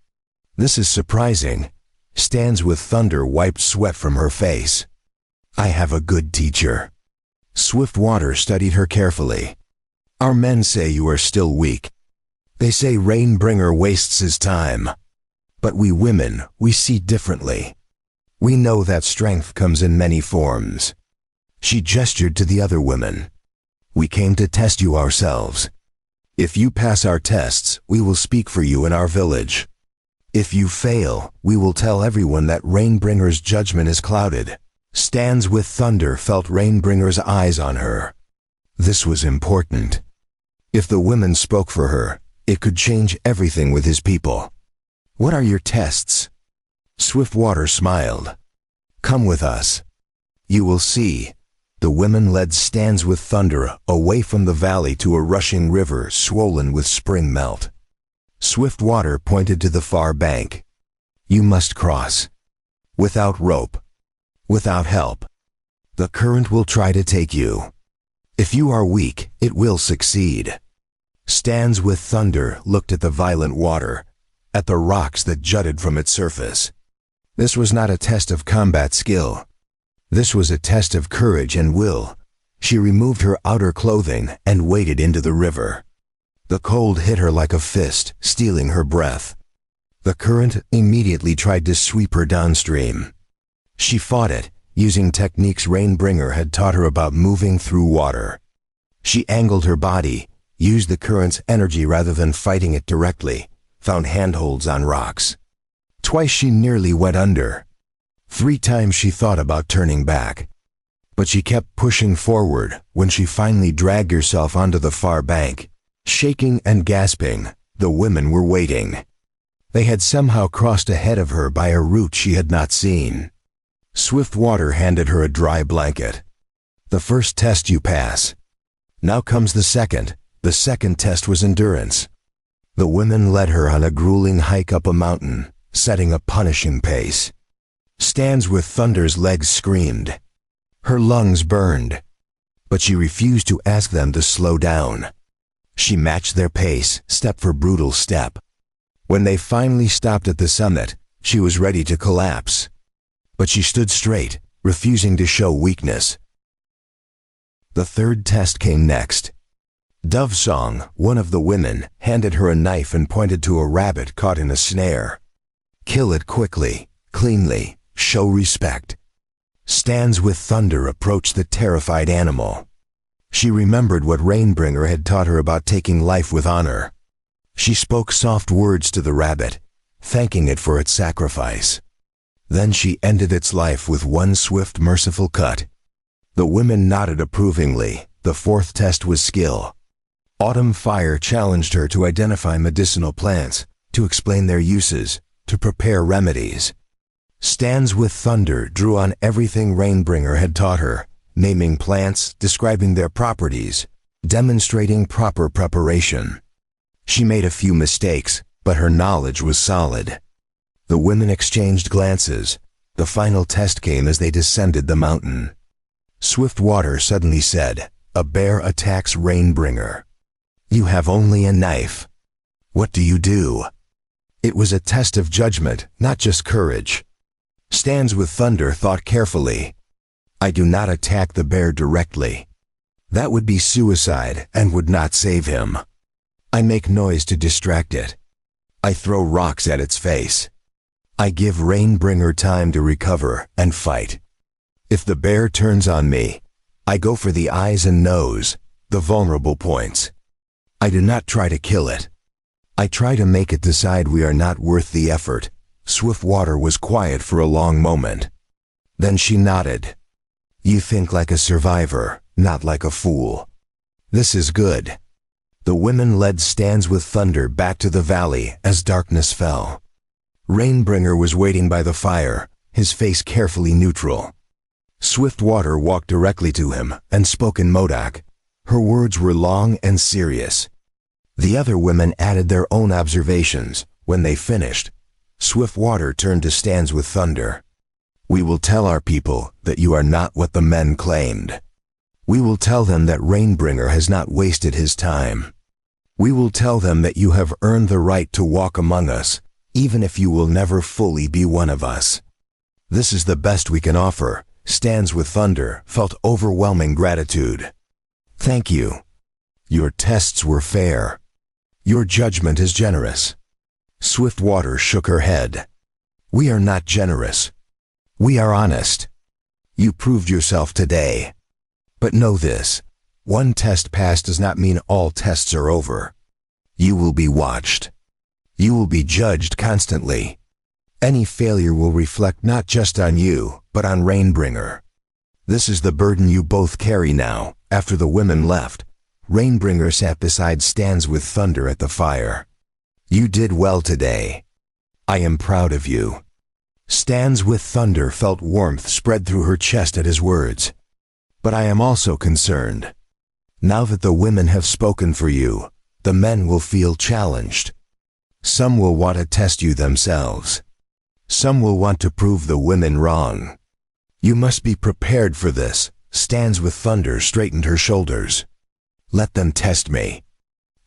"This is surprising." Stands with Thunder wiped sweat from her face. "I have a good teacher." Swiftwater studied her carefully. "Our men say you are still weak. They say Rainbringer wastes his time. But we women, we see differently. We know that strength comes in many forms." She gestured to the other women. "We came to test you ourselves. If you pass our tests, we will speak for you in our village. If you fail, we will tell everyone that Rainbringer's judgment is clouded. Stands with Thunder felt Rainbringer's eyes on her. This was important. If the women spoke for her, it could change everything with his people. What are your tests? Swiftwater smiled. Come with us. You will see. The women led Stands with Thunder away from the valley to a rushing river swollen with spring melt. Swiftwater pointed to the far bank. You must cross. Without rope. Without help. The current will try to take you. If you are weak, it will succeed. Stands with Thunder looked at the violent water, at the rocks that jutted from its surface. This was not a test of combat skill. This was a test of courage and will. She removed her outer clothing and waded into the river. The cold hit her like a fist, stealing her breath. The current immediately tried to sweep her downstream. She fought it, using techniques Rainbringer had taught her about moving through water. She angled her body, used the current's energy rather than fighting it directly, found handholds on rocks. Twice she nearly went under. 3 times she thought about turning back. But she kept pushing forward when she finally dragged herself onto the far bank. Shaking and gasping, the women were waiting. They had somehow crossed ahead of her by a route she had not seen. Swiftwater handed her a dry blanket. The first test you pass. Now comes the second. The second test was endurance. The women led her on a grueling hike up a mountain, setting a punishing pace. Stands with Thunder's legs screamed. Her lungs burned. But she refused to ask them to slow down. She matched their pace, step for brutal step. When they finally stopped at the summit, she was ready to collapse. But she stood straight, refusing to show weakness. The third test came next. Dove Song, one of the women, handed her a knife and pointed to a rabbit caught in a snare. Kill it quickly, cleanly, show respect. Stands with Thunder approached the terrified animal. She remembered what Rainbringer had taught her about taking life with honor. She spoke soft words to the rabbit, thanking it for its sacrifice. Then she ended its life with one swift, merciful cut. The women nodded approvingly. The fourth test was skill. Autumn Fire challenged her to identify medicinal plants, to explain their uses, to prepare remedies. Stands with Thunder drew on everything Rainbringer had taught her, naming plants, describing their properties, demonstrating proper preparation. She made a few mistakes, but her knowledge was solid. The women exchanged glances. The final test came as they descended the mountain. Swiftwater suddenly said, "A bear attacks Rainbringer. You have only a knife. What do you do?" It was a test of judgment, not just courage. Stands with Thunder thought carefully. I do not attack the bear directly. That would be suicide and would not save him. I make noise to distract it. I throw rocks at its face. I give Rainbringer time to recover and fight. If the bear turns on me, I go for the eyes and nose, the vulnerable points. I do not try to kill it. I try to make it decide we are not worth the effort. Swiftwater was quiet for a long moment. Then she nodded. You think like a survivor, not like a fool. This is good. The women led Stands with Thunder back to the valley as darkness fell. Rainbringer was waiting by the fire, his face carefully neutral. Swiftwater walked directly to him and spoke in Modoc. Her words were long and serious. The other women added their own observations. When they finished, Swiftwater turned to Stands with Thunder. We will tell our people that you are not what the men claimed. We will tell them that Rainbringer has not wasted his time. We will tell them that you have earned the right to walk among us, even if you will never fully be one of us. This is the best we can offer. Stands with Thunder felt overwhelming gratitude. Thank you. Your tests were fair. Your judgment is generous. Swiftwater shook her head. We are not generous. We are honest. You proved yourself today. But know this, one test passed does not mean all tests are over. You will be watched. You will be judged constantly. Any failure will reflect not just on you, but on Rainbringer. This is the burden you both carry now. After the women left, Rainbringer sat beside Stands with Thunder at the fire. You did well today. I am proud of you. Stands with Thunder felt warmth spread through her chest at his words. But I am also concerned. Now that the women have spoken for you, the men will feel challenged. Some will want to test you themselves. Some will want to prove the women wrong. You must be prepared for this. Stands with Thunder straightened her shoulders. Let them test me.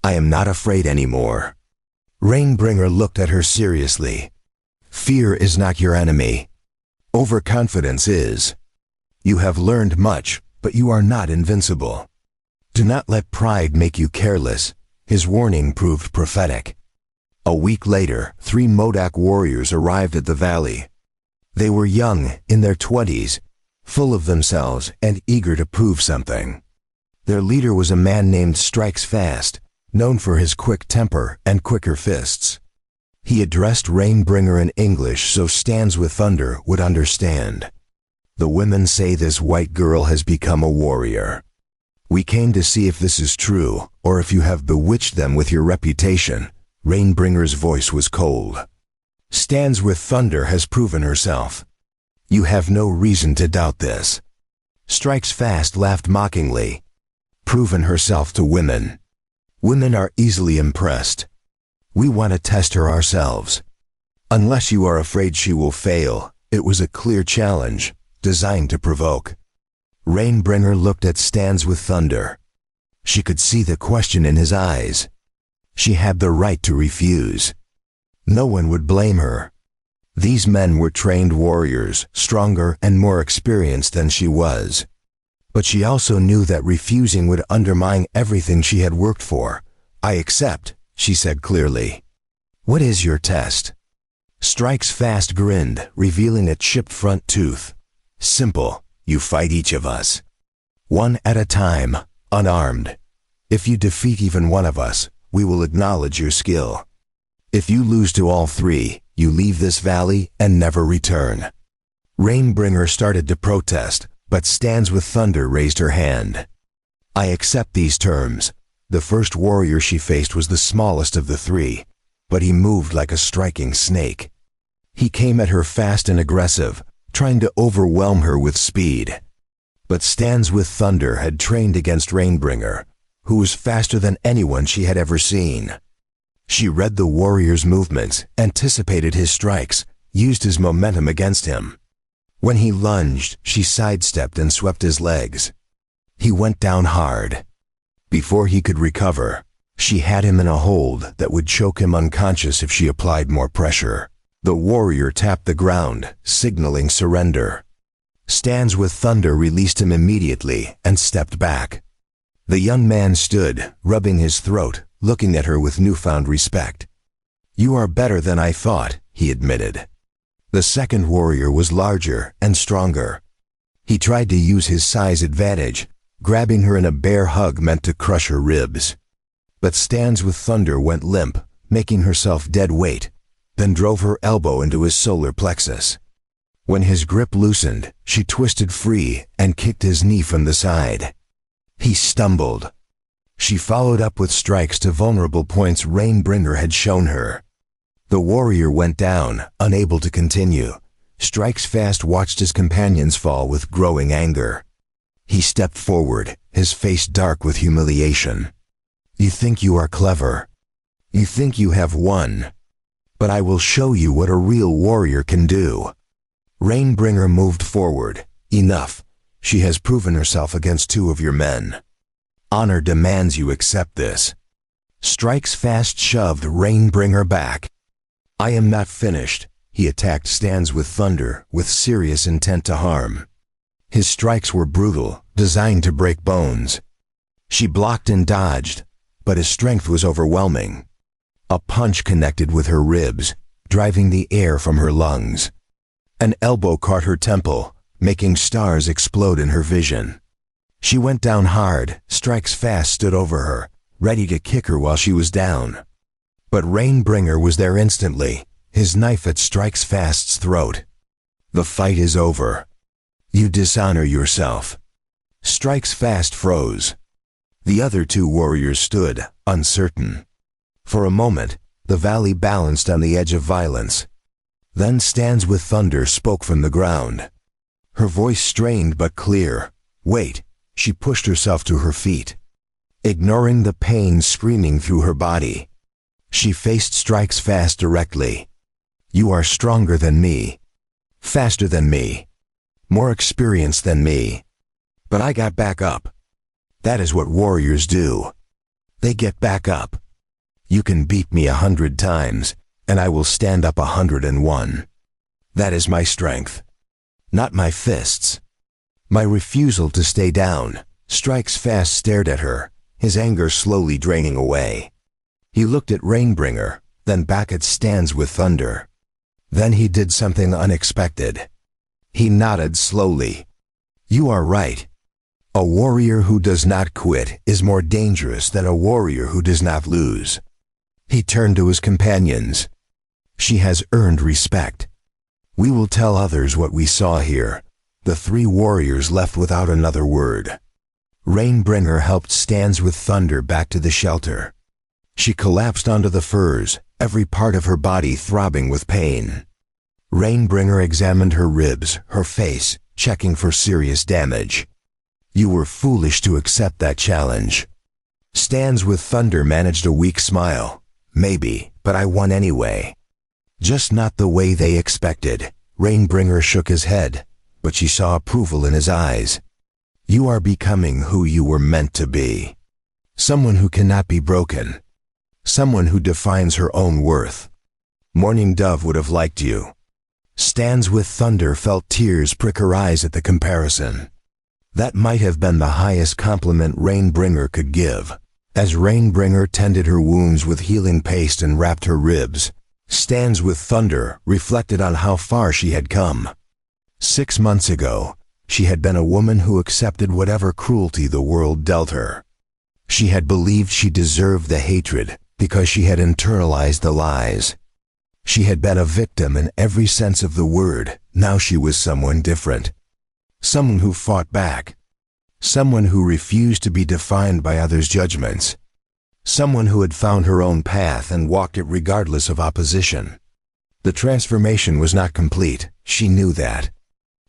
I am not afraid anymore. Rainbringer looked at her seriously. Fear is not your enemy. Overconfidence is. You have learned much, but you are not invincible. Do not let pride make you careless. His warning proved prophetic. A week later, 3 Modak warriors arrived at the valley. They were young, in their 20s, full of themselves and eager to prove something. Their leader was a man named Strikes Fast, known for his quick temper and quicker fists. He addressed Rainbringer in English so Stands with Thunder would understand. The women say this white girl has become a warrior. We came to see if this is true, or if you have bewitched them with your reputation. Rainbringer's voice was cold. Stands with Thunder has proven herself. You have no reason to doubt this. Strikes Fast laughed mockingly. Proven herself to women. Women are easily impressed. We want to test her ourselves. Unless you are afraid she will fail, it was a clear challenge, designed to provoke. Rainbringer looked at Stands with Thunder. She could see the question in his eyes. She had the right to refuse. No one would blame her. These men were trained warriors, stronger and more experienced than she was. But she also knew that refusing would undermine everything she had worked for. I accept, she said clearly. What is your test? Strikes Fast grinned, revealing a chipped front tooth. Simple, you fight each of us. One at a time, unarmed. If you defeat even one of us, we will acknowledge your skill. If you lose to all 3, you leave this valley and never return. Rainbringer started to protest, but Stands with Thunder raised her hand. I accept these terms. The first warrior she faced was the smallest of the 3, but he moved like a striking snake. He came at her fast and aggressive, trying to overwhelm her with speed. But Stands with Thunder had trained against Rainbringer, who was faster than anyone she had ever seen. She read the warrior's movements, anticipated his strikes, used his momentum against him. When he lunged, she sidestepped and swept his legs. He went down hard. Before he could recover, she had him in a hold that would choke him unconscious if she applied more pressure. The warrior tapped the ground, signaling surrender. Stands with Thunder released him immediately and stepped back. The young man stood, rubbing his throat, looking at her with newfound respect. You are better than I thought, he admitted. The second warrior was larger and stronger. He tried to use his size advantage, grabbing her in a bear hug meant to crush her ribs. But Stands with Thunder went limp, making herself dead weight, then drove her elbow into his solar plexus. When his grip loosened, she twisted free and kicked his knee from the side. He stumbled. She followed up with strikes to vulnerable points Rainbringer had shown her. The warrior went down, unable to continue. Strikes Fast watched his companions fall with growing anger. He stepped forward, his face dark with humiliation. You think you are clever. You think you have won. But I will show you what a real warrior can do. Rainbringer moved forward. Enough. She has proven herself against 2 of your men. Honor demands you accept this. Strikes Fast shoved Rainbringer back. I am not finished. He attacked Stands with Thunder with serious intent to harm. His strikes were brutal, designed to break bones. She blocked and dodged, but his strength was overwhelming. A punch connected with her ribs, driving the air from her lungs. An elbow caught her temple, making stars explode in her vision. She went down hard. Strikes Fast stood over her, ready to kick her while she was down. But Rainbringer was there instantly, his knife at Strikes Fast's throat. The fight is over. You dishonor yourself. Strikes Fast froze. The other two warriors stood, uncertain. For a moment, the valley balanced on the edge of violence. Then Stands with Thunder spoke from the ground. Her voice strained but clear. Wait, she pushed herself to her feet. Ignoring the pain screaming through her body, she faced Strikes Fast directly. You are stronger than me. Faster than me. More experienced than me. But I got back up. That is what warriors do. They get back up. You can beat me 100 times, and I will stand up 101. That is my strength. Not my fists. My refusal to stay down. Strikes Fast stared at her, his anger slowly draining away. He looked at Rainbringer, then back at Stands with Thunder. Then he did something unexpected. He nodded slowly. You are right. A warrior who does not quit is more dangerous than a warrior who does not lose. He turned to his companions. She has earned respect. We will tell others what we saw here. The three warriors left without another word. Rainbringer helped Stands with Thunder back to the shelter. She collapsed onto the furs, every part of her body throbbing with pain. Rainbringer examined her ribs, her face, checking for serious damage. You were foolish to accept that challenge. Stands with Thunder managed a weak smile. Maybe, but I won anyway. Just not the way they expected. Rainbringer shook his head, but she saw approval in his eyes. You are becoming who you were meant to be. Someone who cannot be broken. Someone who defines her own worth. Morning Dove would have liked you. Stands with Thunder felt tears prick her eyes at the comparison. That might have been the highest compliment Rainbringer could give. As Rainbringer tended her wounds with healing paste and wrapped her ribs, Stands with Thunder reflected on how far she had come. 6 months ago, she had been a woman who accepted whatever cruelty the world dealt her. She had believed she deserved the hatred because she had internalized the lies. She had been a victim in every sense of the word. Now she was someone different. Someone who fought back. Someone who refused to be defined by others' judgments. Someone who had found her own path and walked it regardless of opposition. The transformation was not complete. She knew that.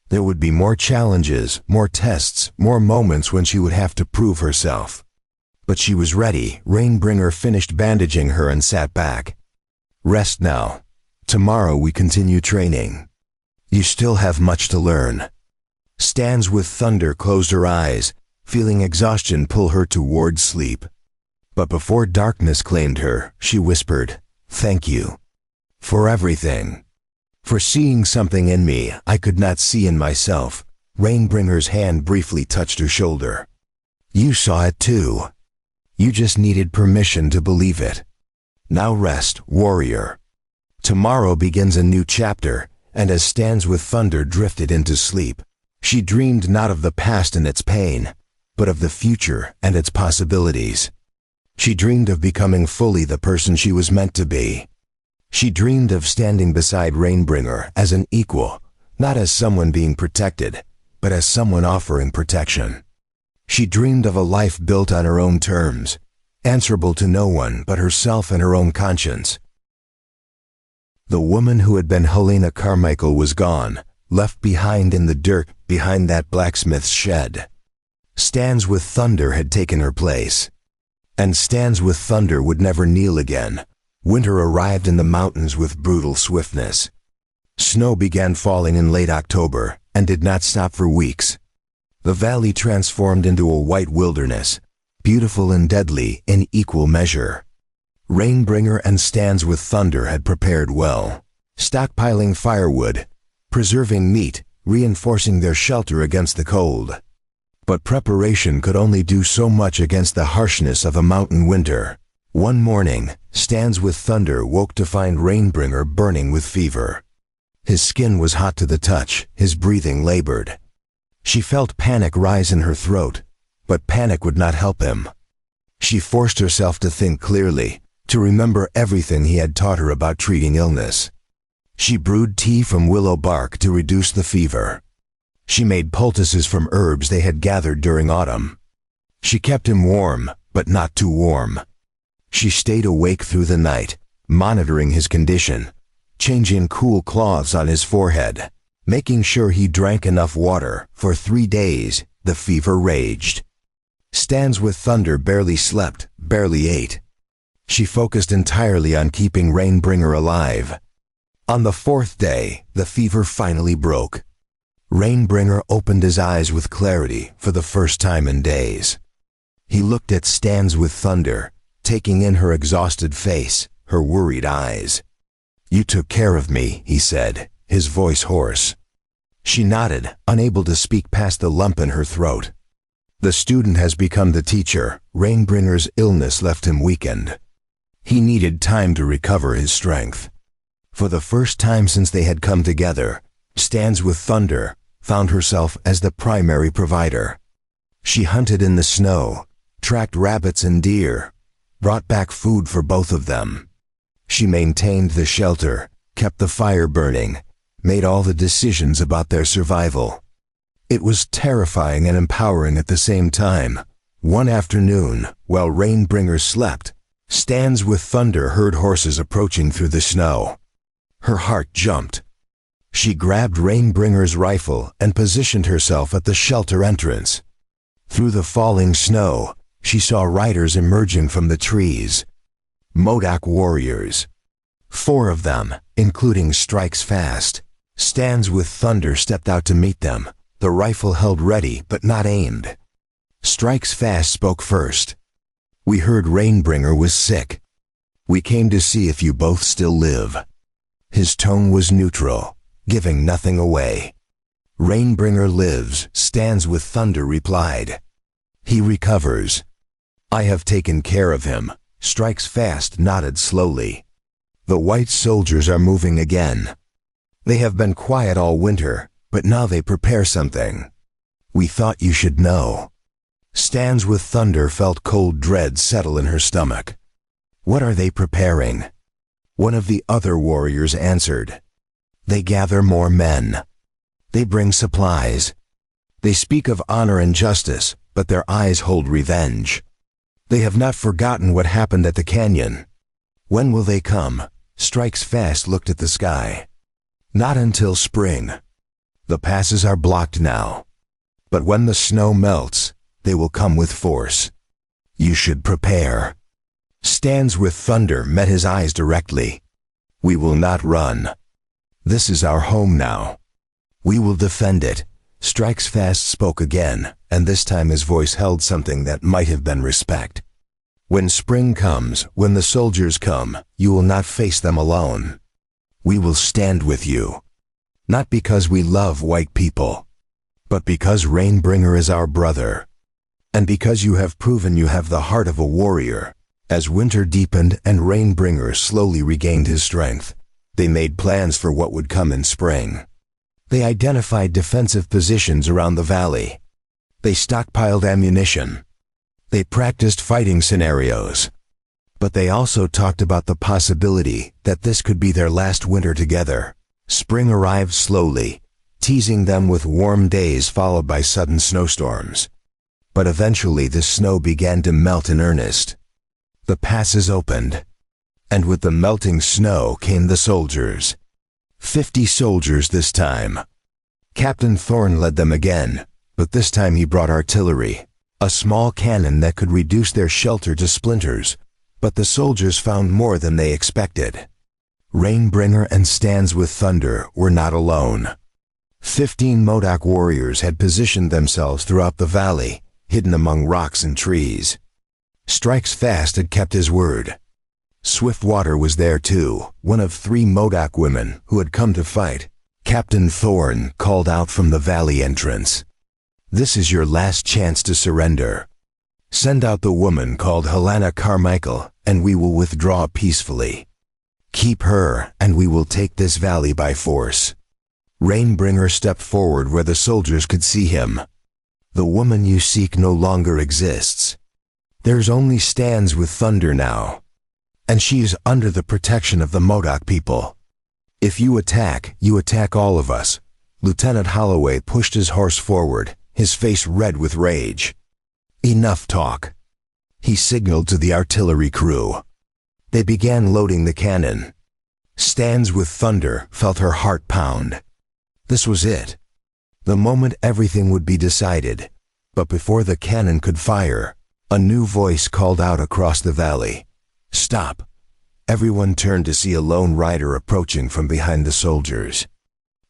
There would be more challenges, more tests, more moments when she would have to prove herself. But she was ready. Rainbringer finished bandaging her and sat back. Rest now. Tomorrow we continue training. You still have much to learn. Stands with Thunder closed her eyes, feeling exhaustion pull her toward sleep. But before darkness claimed her, she whispered, "Thank you. For everything. For seeing something in me I could not see in myself." Rainbringer's hand briefly touched her shoulder. You saw it too. You just needed permission to believe it. Now rest, warrior. Tomorrow begins a new chapter, and as Stands with Thunder drifted into sleep, she dreamed not of the past and its pain, but of the future and its possibilities. She dreamed of becoming fully the person she was meant to be. She dreamed of standing beside Rainbringer as an equal, not as someone being protected, but as someone offering protection. She dreamed of a life built on her own terms, answerable to no one but herself and her own conscience. The woman who had been Helena Carmichael was gone, left behind in the dirt behind that blacksmith's shed. Stands with Thunder had taken her place. And Stands with Thunder would never kneel again. Winter arrived in the mountains with brutal swiftness. Snow began falling in late October and did not stop for weeks. The valley transformed into a white wilderness, beautiful and deadly in equal measure. Rainbringer and Stands with Thunder had prepared well, stockpiling firewood, preserving meat, reinforcing their shelter against the cold. But preparation could only do so much against the harshness of a mountain winter. One morning, Stands with Thunder woke to find Rainbringer burning with fever. His skin was hot to the touch, his breathing labored. She felt panic rise in her throat, but panic would not help him. She forced herself to think clearly, to remember everything he had taught her about treating illness. She brewed tea from willow bark to reduce the fever. She made poultices from herbs they had gathered during autumn. She kept him warm, but not too warm. She stayed awake through the night, monitoring his condition, changing cool cloths on his forehead, making sure he drank enough water. For 3 days, the fever raged. Stands with Thunder barely slept, barely ate. She focused entirely on keeping Rainbringer alive. On the 4th day, the fever finally broke. Rainbringer opened his eyes with clarity for the first time in days. He looked at Stands with Thunder, taking in her exhausted face, her worried eyes. "You took care of me," he said, his voice hoarse. She nodded, unable to speak past the lump in her throat. The student has become the teacher. Rainbringer's illness left him weakened. He needed time to recover his strength. For the first time since they had come together, Stands with Thunder found herself as the primary provider. She hunted in the snow, tracked rabbits and deer, brought back food for both of them. She maintained the shelter, kept the fire burning, made all the decisions about their survival. It was terrifying and empowering at the same time. One afternoon, while Rainbringer slept, Stands with Thunder heard horses approaching through the snow. Her heart jumped. She grabbed Rainbringer's rifle and positioned herself at the shelter entrance. Through the falling snow, she saw riders emerging from the trees. Modak warriors. 4 of them, including Strikes Fast. Stands with Thunder stepped out to meet them, the rifle held ready but not aimed. Strikes Fast spoke first. "We heard Rainbringer was sick. We came to see if you both still live." His tone was neutral, giving nothing away. "Rainbringer lives," Stands with Thunder replied. "He recovers. I have taken care of him." Strikes Fast nodded slowly. "The white soldiers are moving again. They have been quiet all winter, but now they prepare something. We thought you should know." Stands with Thunder felt cold dread settle in her stomach. "What are they preparing?" One of the other warriors answered. "They gather more men. They bring supplies. They speak of honor and justice, but their eyes hold revenge. They have not forgotten what happened at the canyon. When will they come?" Strikes Fast looked at the sky. "Not until spring. The passes are blocked now. But when the snow melts, they will come with force. You should prepare." Stands with Thunder met his eyes directly. "We will not run. This is our home now. We will defend it." Strikes Fast spoke again, and this time his voice held something that might have been respect. "When spring comes, when the soldiers come, you will not face them alone. We will stand with you. Not because we love white people, but because Rainbringer is our brother. And because you have proven you have the heart of a warrior." As winter deepened and Rainbringer slowly regained his strength, they made plans for what would come in spring. They identified defensive positions around the valley. They stockpiled ammunition. They practiced fighting scenarios. But they also talked about the possibility that this could be their last winter together. Spring arrived slowly, teasing them with warm days followed by sudden snowstorms. But eventually the snow began to melt in earnest. The passes opened, and with the melting snow came the soldiers. 50 soldiers this time. Captain Thorne led them again, but this time he brought artillery, a small cannon that could reduce their shelter to splinters. But the soldiers found more than they expected. Rainbringer and Stands with Thunder were not alone. 15 Modak warriors had positioned themselves throughout the valley, hidden among rocks and trees. Strikes Fast had kept his word. Swiftwater was there too, one of 3 Modak women who had come to fight. Captain Thorne called out from the valley entrance. "This is your last chance to surrender. Send out the woman called Helena Carmichael, and we will withdraw peacefully. Keep her, and we will take this valley by force." Rainbringer stepped forward where the soldiers could see him. "The woman you seek no longer exists. There's only Stands with Thunder now, and she is under the protection of the Modoc people. If you attack all of us." Lieutenant Holloway pushed his horse forward, his face red with rage. "Enough talk." He signaled to the artillery crew. They began loading the cannon. Stands with Thunder felt her heart pound. This was it. The moment everything would be decided. But before the cannon could fire, a new voice called out across the valley. "Stop." Everyone turned to see a lone rider approaching from behind the soldiers.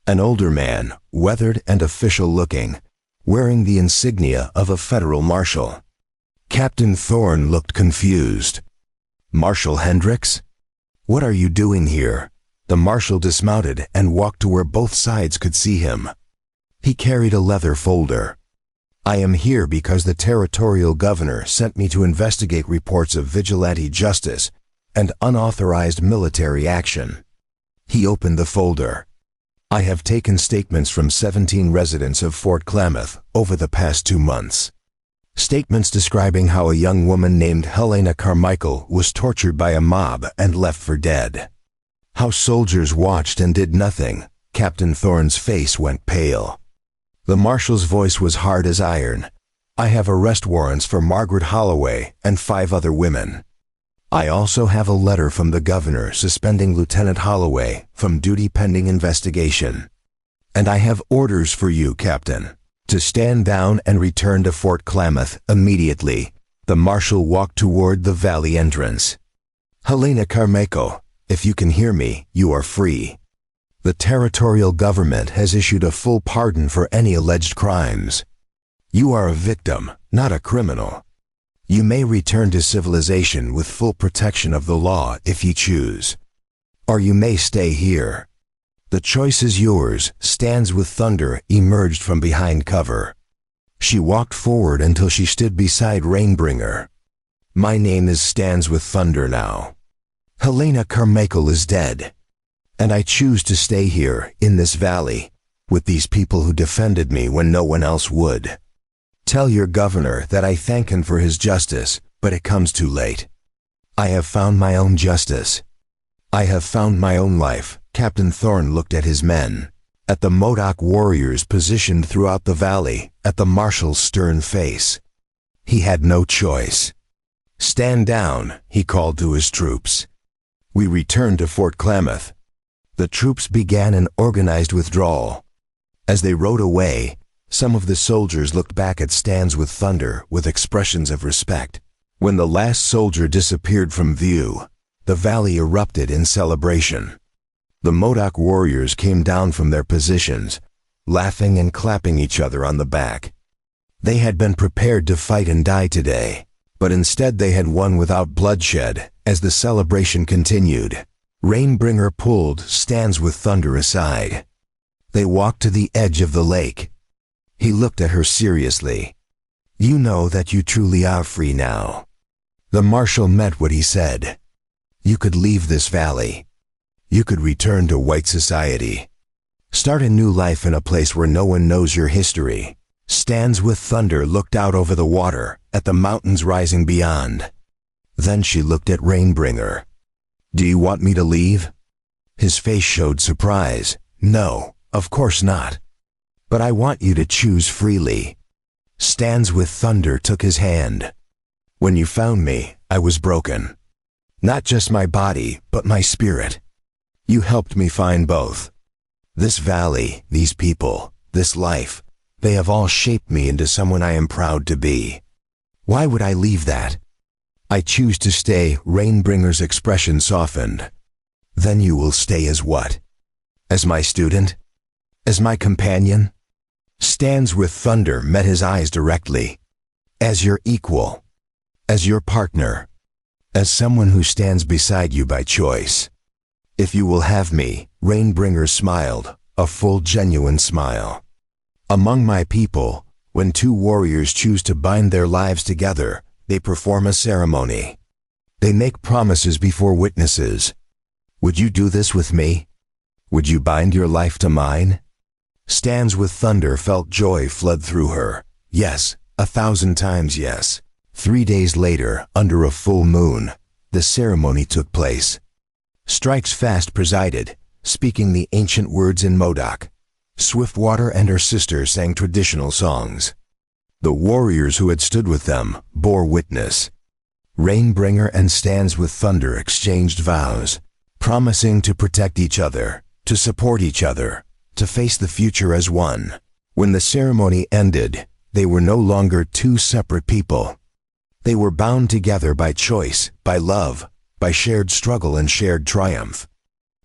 An older man, weathered and official-looking, wearing the insignia of a federal marshal. Captain Thorne looked confused. "Marshal Hendricks? What are you doing here?" The marshal dismounted and walked to where both sides could see him. He carried a leather folder. "I am here because the territorial governor sent me to investigate reports of vigilante justice and unauthorized military action." He opened the folder. "I have taken statements from 17 residents of Fort Klamath over the past 2 months. Statements describing how a young woman named Helena Carmichael was tortured by a mob and left for dead. How soldiers watched and did nothing." Captain Thorne's face went pale. The marshal's voice was hard as iron. "I have arrest warrants for Margaret Holloway and 5 other women. I also have a letter from the governor suspending Lieutenant Holloway from duty pending investigation. And I have orders for you, Captain, to stand down and return to Fort Klamath immediately." The marshal walked toward the valley entrance. "Helena Carmichael, if you can hear me, you are free. The territorial government has issued a full pardon for any alleged crimes. You are a victim, not a criminal. You may return to civilization with full protection of the law if you choose. Or you may stay here. The choice is yours." Stands with Thunder emerged from behind cover. She walked forward until she stood beside Rainbringer. "My name is Stands with Thunder now. Helena Carmichael is dead. And I choose to stay here, in this valley, with these people who defended me when no one else would. Tell your governor that I thank him for his justice, but it comes too late. I have found my own justice. I have found my own life." Captain Thorne looked at his men, at the Modoc warriors positioned throughout the valley, at the marshal's stern face. He had no choice. "Stand down," he called to his troops. We returned to Fort Klamath. The troops began an organized withdrawal. As they rode away, some of the soldiers looked back at Stands with Thunder with expressions of respect. When the last soldier disappeared from view, the valley erupted in celebration. The Modoc warriors came down from their positions, laughing and clapping each other on the back. They had been prepared to fight and die today, but instead they had won without bloodshed. As the celebration continued, Rainbringer pulled Stands with Thunder aside. They walked to the edge of the lake. He looked at her seriously. "You know that you truly are free now." The marshal meant what he said. You could leave this valley. You could return to white society. Start a new life in a place where no one knows your history. Stands with Thunder looked out over the water, at the mountains rising beyond. Then she looked at Rainbringer. "Do you want me to leave?" His face showed surprise. "No, of course not. But I want you to choose freely." Stands with Thunder took his hand. "When you found me, I was broken. Not just my body, but my spirit. You helped me find both. This valley, these people, this life, they have all shaped me into someone I am proud to be. Why would I leave that? I choose to stay." Rainbringer's expression softened. "Then you will stay as what? As my student? As my companion?" Stands with Thunder met his eyes directly. "As your equal. As your partner. As someone who stands beside you by choice. If you will have me," Rainbringer smiled, a full genuine smile. "Among my people, when 2 warriors choose to bind their lives together, they perform a ceremony. They make promises before witnesses. Would you do this with me? Would you bind your life to mine?" Stands with Thunder felt joy flood through her. Yes, 1,000 times yes. 3 days later, under a full moon, the ceremony took place. Strikes Fast presided, speaking the ancient words in Modoc. Swiftwater and her sister sang traditional songs. The warriors who had stood with them bore witness. Rainbringer and Stands with Thunder exchanged vows, promising to protect each other, to support each other, to face the future as one. When the ceremony ended, they were no longer two separate people. They were bound together by choice, by love, by shared struggle and shared triumph.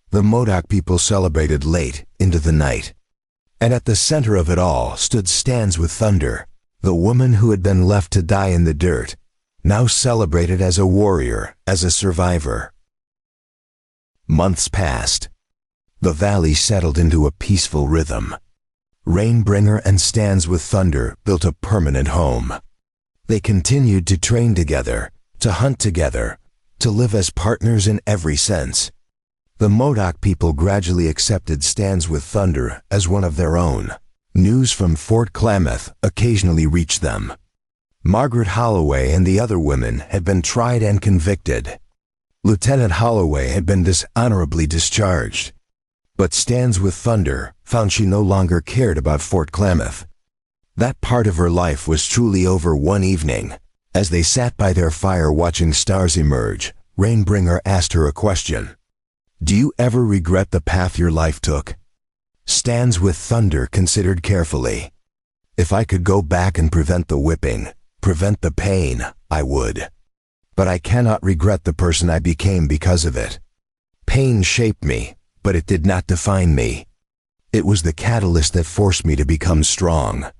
The Modoc people celebrated late into the night. And at the center of it all stood Stands with Thunder, the woman who had been left to die in the dirt, now celebrated as a warrior, as a survivor. Months passed. The valley settled into a peaceful rhythm. Rainbringer and Stands with Thunder built a permanent home. They continued to train together, to hunt together, to live as partners in every sense. The Modoc people gradually accepted Stands with Thunder as one of their own. News from Fort Klamath occasionally reached them. Margaret Holloway and the other women had been tried and convicted. Lieutenant Holloway had been dishonorably discharged. But Stands with Thunder found she no longer cared about Fort Klamath. That part of her life was truly over one evening. As they sat by their fire watching stars emerge, Rainbringer asked her a question. "Do you ever regret the path your life took?" Stands with Thunder considered carefully. "If I could go back and prevent the whipping, prevent the pain, I would. But I cannot regret the person I became because of it. Pain shaped me, but it did not define me. It was the catalyst that forced me to become strong.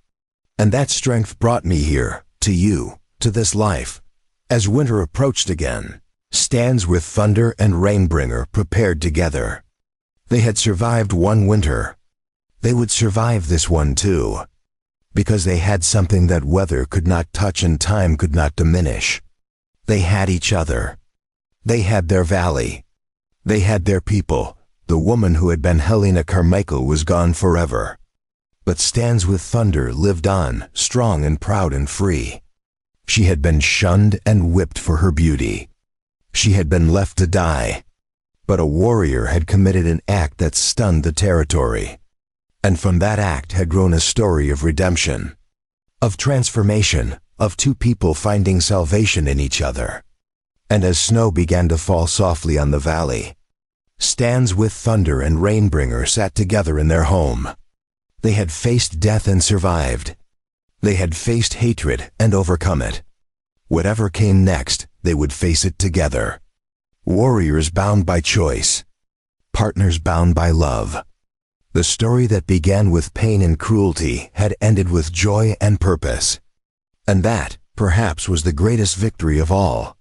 And that strength brought me here, to you, to this life." As winter approached again, Stands with Thunder and Rainbringer prepared together. They had survived one winter. They would survive this one too, because they had something that weather could not touch and time could not diminish. They had each other. They had their valley. They had their people. The woman who had been Helena Carmichael was gone forever. But Stands with Thunder lived on, strong and proud and free. She had been shunned and whipped for her beauty. She had been left to die. But a warrior had committed an act that stunned the territory. And from that act had grown a story of redemption, of transformation, of two people finding salvation in each other. And as snow began to fall softly on the valley, Stands with Thunder and Rainbringer sat together in their home. They had faced death and survived. They had faced hatred and overcome it. Whatever came next, they would face it together. Warriors bound by choice. Partners bound by love. The story that began with pain and cruelty had ended with joy and purpose. And that, perhaps, was the greatest victory of all.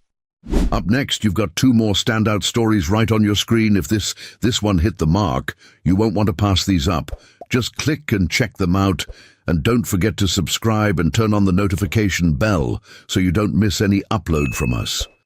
Up next, you've got two more standout stories right on your screen. If this one hit the mark, you won't want to pass these up. Just click and check them out. And don't forget to subscribe and turn on the notification bell so you don't miss any upload from us.